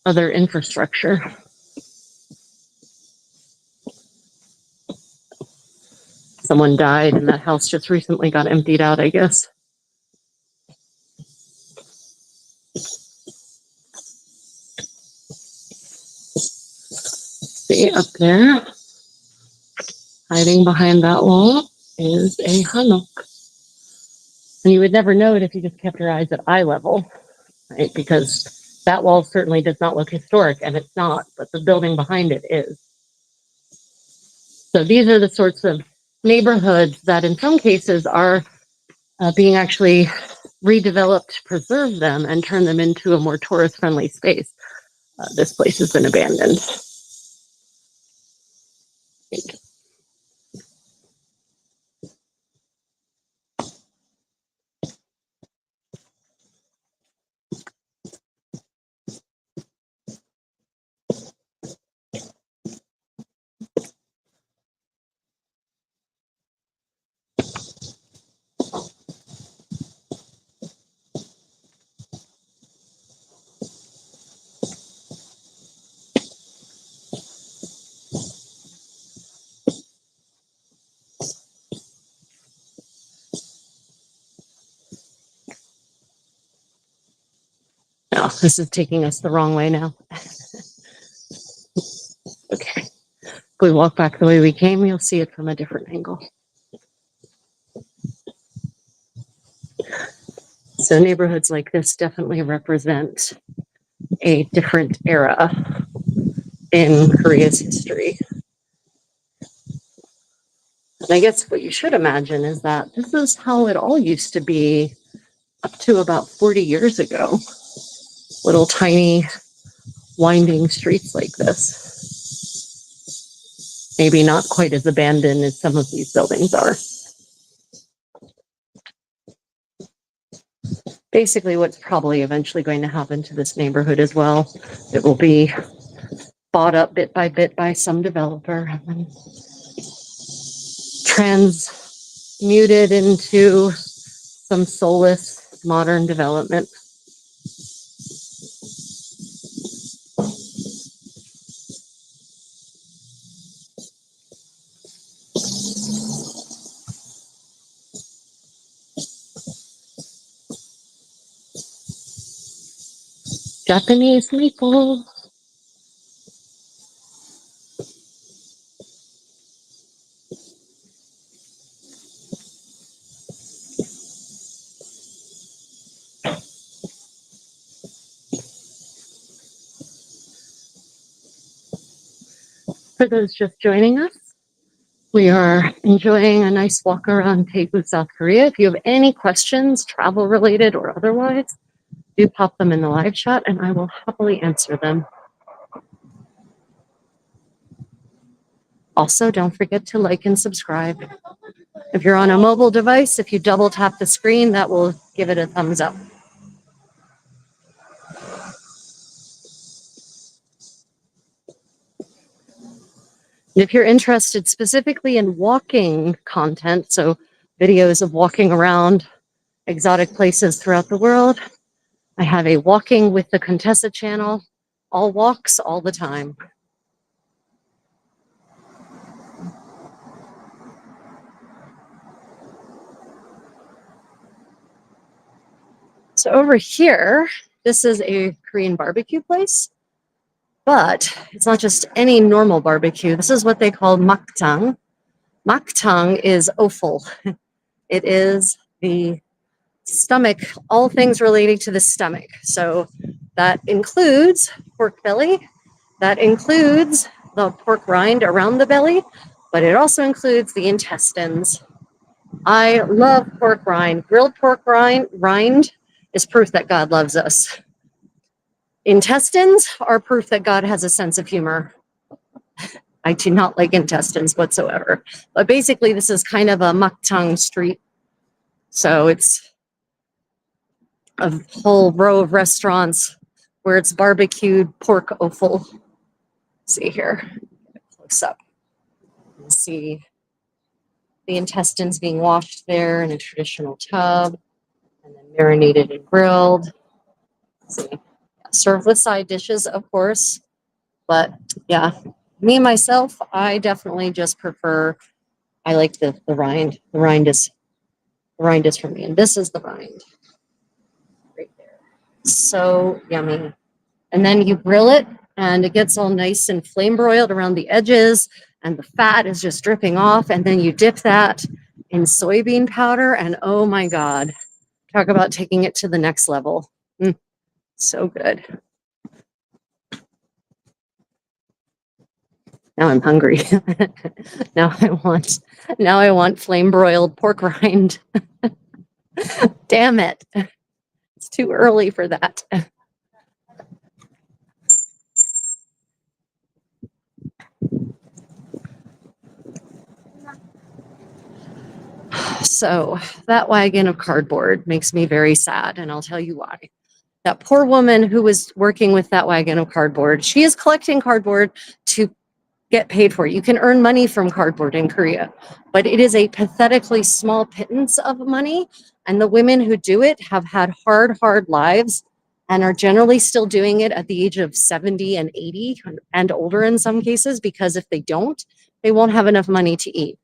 other infrastructure. Someone died and that house just recently got emptied out, I guess. See up there, hiding behind that wall is a hanok. And you would never know it if you just kept your eyes at eye level, right? Because that wall certainly does not look historic, and it's not, but the building behind it is. So these are the sorts of neighborhoods that in some cases are being actually redeveloped to preserve them and turn them into a more tourist-friendly space. This place has been abandoned. No, this is taking us the wrong way now. Okay. If we walk back the way we came, you'll see it from a different angle. So neighborhoods like this definitely represent a different era in Korea's history. And I guess what you should imagine is that this is how it all used to be up to about 40 years ago. little tiny winding streets like this. Maybe not quite as abandoned as some of these buildings are. Basically, what's probably eventually going to happen to this neighborhood as well, it will be bought up bit by some developer and then transmuted into some soulless modern development. Japanese maple. For those just joining us, we are enjoying a nice walk around Daegu, South Korea. If you have any questions, travel related or otherwise, do pop them in the live chat and I will happily answer them. Also, don't forget to like and subscribe. If you're on a mobile device, if you double tap the screen, that will give it a thumbs up. If you're interested specifically in walking content, so videos of walking around exotic places throughout the world, I have a Walking with the Contessa channel, all walks all the time. So over here, this is a Korean barbecue place, but it's not just any normal barbecue. This is what they call makjang. Makjang is offal. It is the stomach, all things relating to the stomach. So that includes pork belly, that includes the pork rind around the belly, but it also includes the intestines. I love pork rind. Grilled pork rind is proof that God loves us. Intestines are proof that God has a sense of humor. I do not like intestines whatsoever. But basically, this is kind of a makjang street. So it's a whole row of restaurants where it's barbecued pork offal. See here, close up. You see the intestines being washed there in a traditional tub and then marinated and grilled. See, served with side dishes, of course. But yeah, me myself, I definitely just prefer. I like the rind. The rind is for me, and this is the rind right there. So yummy. And then you grill it, and it gets all nice and flame broiled around the edges, and the fat is just dripping off. And then you dip that in soybean powder, and oh my God, talk about taking it to the next level. So good. Now I'm hungry. now I want flame broiled pork rind. Damn it. It's too early for that. So that wagon of cardboard makes me very sad, and I'll tell you why. That poor woman who was working with that wagon of cardboard, she is collecting cardboard to get paid for. You can earn money from cardboard in Korea, but it is a pathetically small pittance of money. And the women who do it have had hard lives and are generally still doing it at the age of 70 and 80 and older in some cases, because if they don't, they won't have enough money to eat.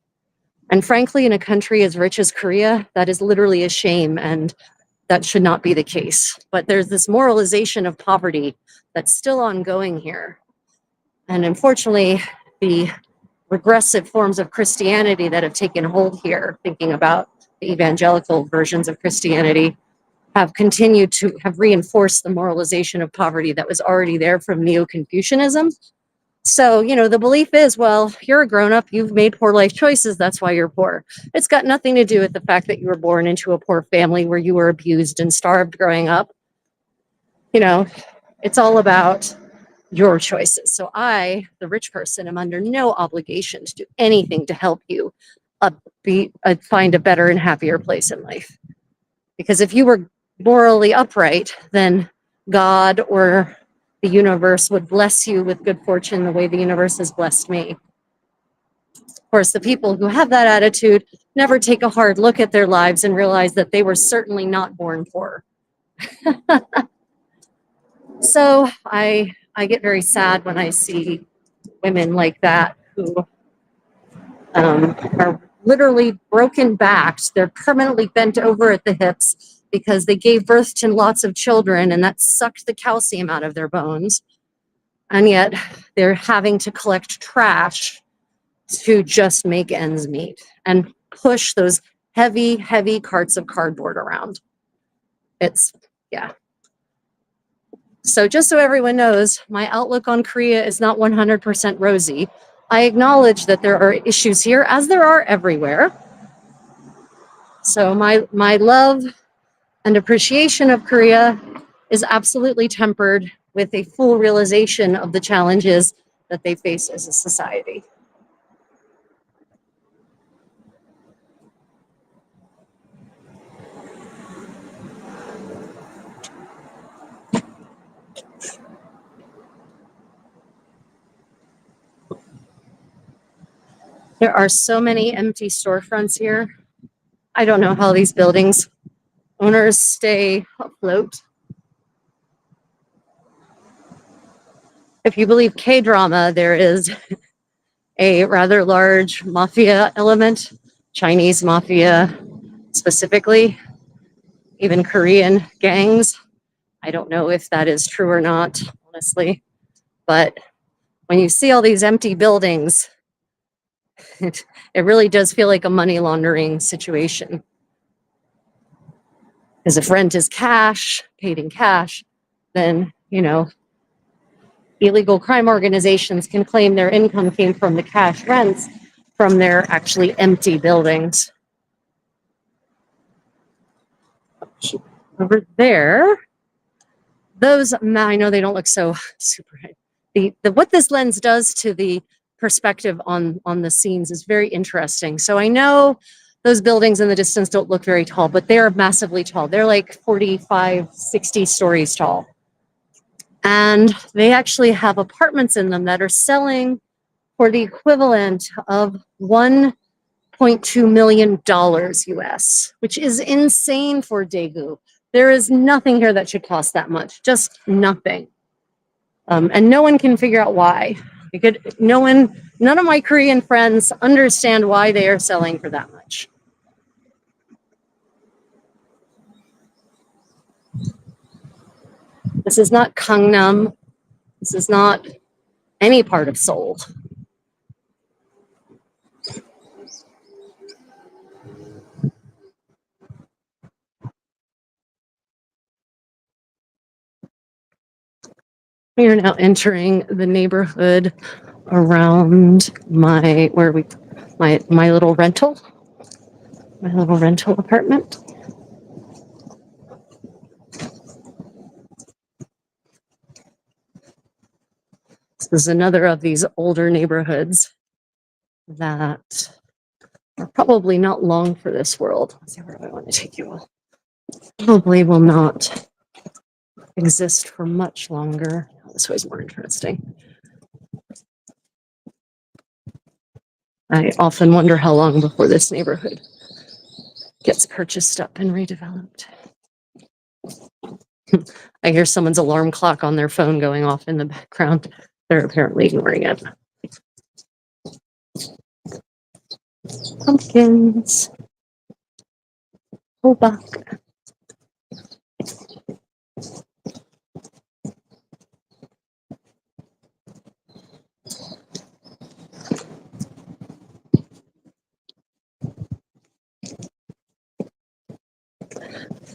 And frankly, in a country as rich as Korea, that is literally a shame, and that should not be the case. But there's this moralization of poverty that's still ongoing here. And unfortunately, the regressive forms of Christianity that have taken hold here, thinking about the evangelical versions of Christianity, have continued to have reinforced the moralization of poverty that was already there from Neo-Confucianism. So, the belief is, well, you're a grown-up, you've made poor life choices, that's why you're poor. It's got nothing to do with the fact that you were born into a poor family where you were abused and starved growing up. You know, it's all about your choices. So I, the rich person, am under no obligation to do anything to help you find a better and happier place in life. Because if you were morally upright, then God or the universe would bless you with good fortune the way the universe has blessed me. Of course, the people who have that attitude never take a hard look at their lives and realize that they were certainly not born poor. So I get very sad when I see women like that who are literally broken backed. They're permanently bent over at the hips because they gave birth to lots of children and that sucked the calcium out of their bones. And yet they're having to collect trash to just make ends meet and push those heavy, heavy carts of cardboard around. It's, yeah. So just so everyone knows, my outlook on Korea is not 100% rosy. I acknowledge that there are issues here, as there are everywhere. So my love and appreciation of Korea is absolutely tempered with a full realization of the challenges that they face as a society. There are so many empty storefronts here. I don't know how these buildings owners stay afloat. If you believe K-drama, there is a rather large mafia element, Chinese mafia specifically, even Korean gangs. I don't know if that is true or not, honestly, but when you see all these empty buildings, it really does feel like a money laundering situation. Because if rent is cash, paid in cash, then, illegal crime organizations can claim their income came from the cash rents from their actually empty buildings. Over there, those, I know they don't look so super. What this lens does to the perspective on the scenes is very interesting. So I know those buildings in the distance don't look very tall, but they're massively tall. They're like 45, 60 stories tall. And they actually have apartments in them that are selling for the equivalent of $1.2 million US, which is insane for Daegu. There is nothing here that should cost that much, just nothing. And no one can figure out why. None of my Korean friends understand why they are selling for that much. This is not Gangnam. This is not any part of Seoul. We are now entering the neighborhood around my little rental apartment. This is another of these older neighborhoods that are probably not long for this world. Let's see, where do I want to take you all? Probably will not exist for much longer. This way's more interesting. I often wonder how long before this neighborhood gets purchased up and redeveloped. I hear someone's alarm clock on their phone going off in the background. They're apparently ignoring it. Pumpkins. Hobak.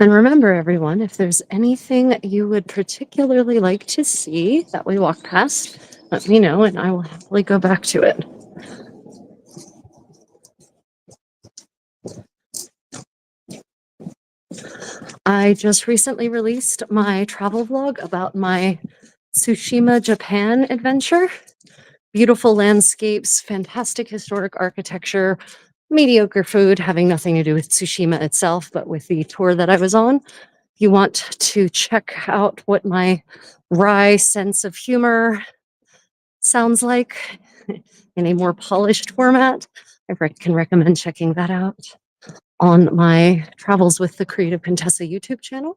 And remember, everyone, if there's anything you would particularly like to see that we walk past, let me know and I will happily go back to it. I I just recently released my travel vlog about my Tsushima, Japan adventure. Beautiful landscapes, fantastic historic architecture, mediocre food, having nothing to do with Tsushima itself, but with the tour that I was on. If you want to check out what my wry sense of humor sounds like in a more polished format, can recommend checking that out on my Travels with the Creative Contessa YouTube channel.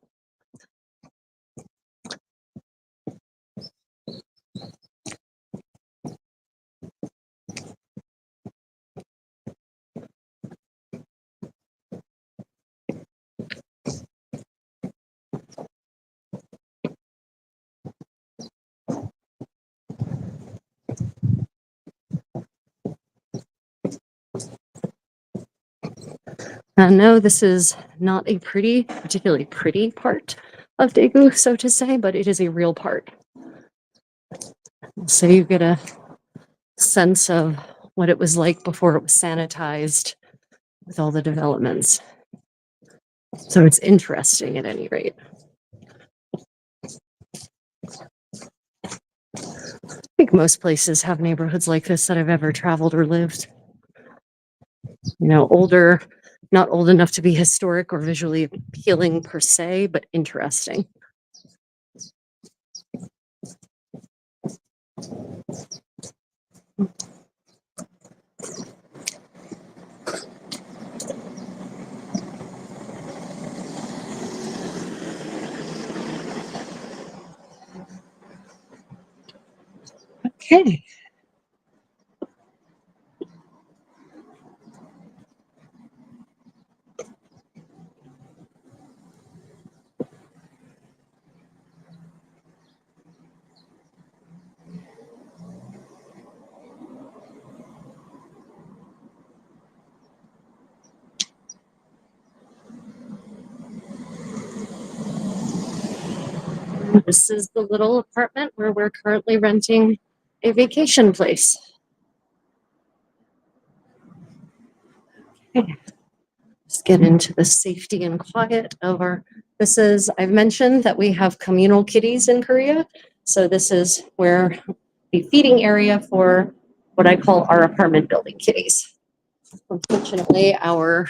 No, this is not a particularly pretty part of Daegu, so to say, but it is a real part. So you get a sense of what it was like before it was sanitized with all the developments. So it's interesting at any rate. I think most places have neighborhoods like this that I've ever traveled or lived. You know, older, not old enough to be historic or visually appealing per se, but interesting. Okay. This is the little apartment where we're currently renting a vacation place. Okay. Let's get into the safety and quiet of I've mentioned that we have communal kitties in Korea. So this is where the feeding area for what I call our apartment building kitties. Unfortunately, our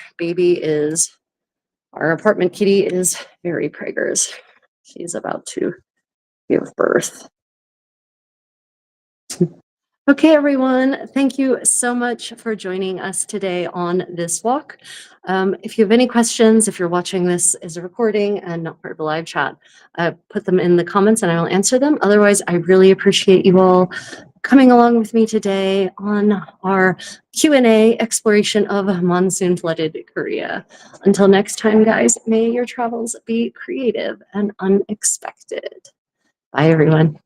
apartment kitty is very preggers. She's about to give birth. Okay, everyone, thank you so much for joining us today on this walk. If you have any questions, if you're watching this as a recording and not part of a live chat, put them in the comments and I will answer them. Otherwise, I really appreciate you all coming along with me today on our Q&A exploration of monsoon-flooded Korea. Until next time, guys, may your travels be creative and unexpected. Bye, everyone.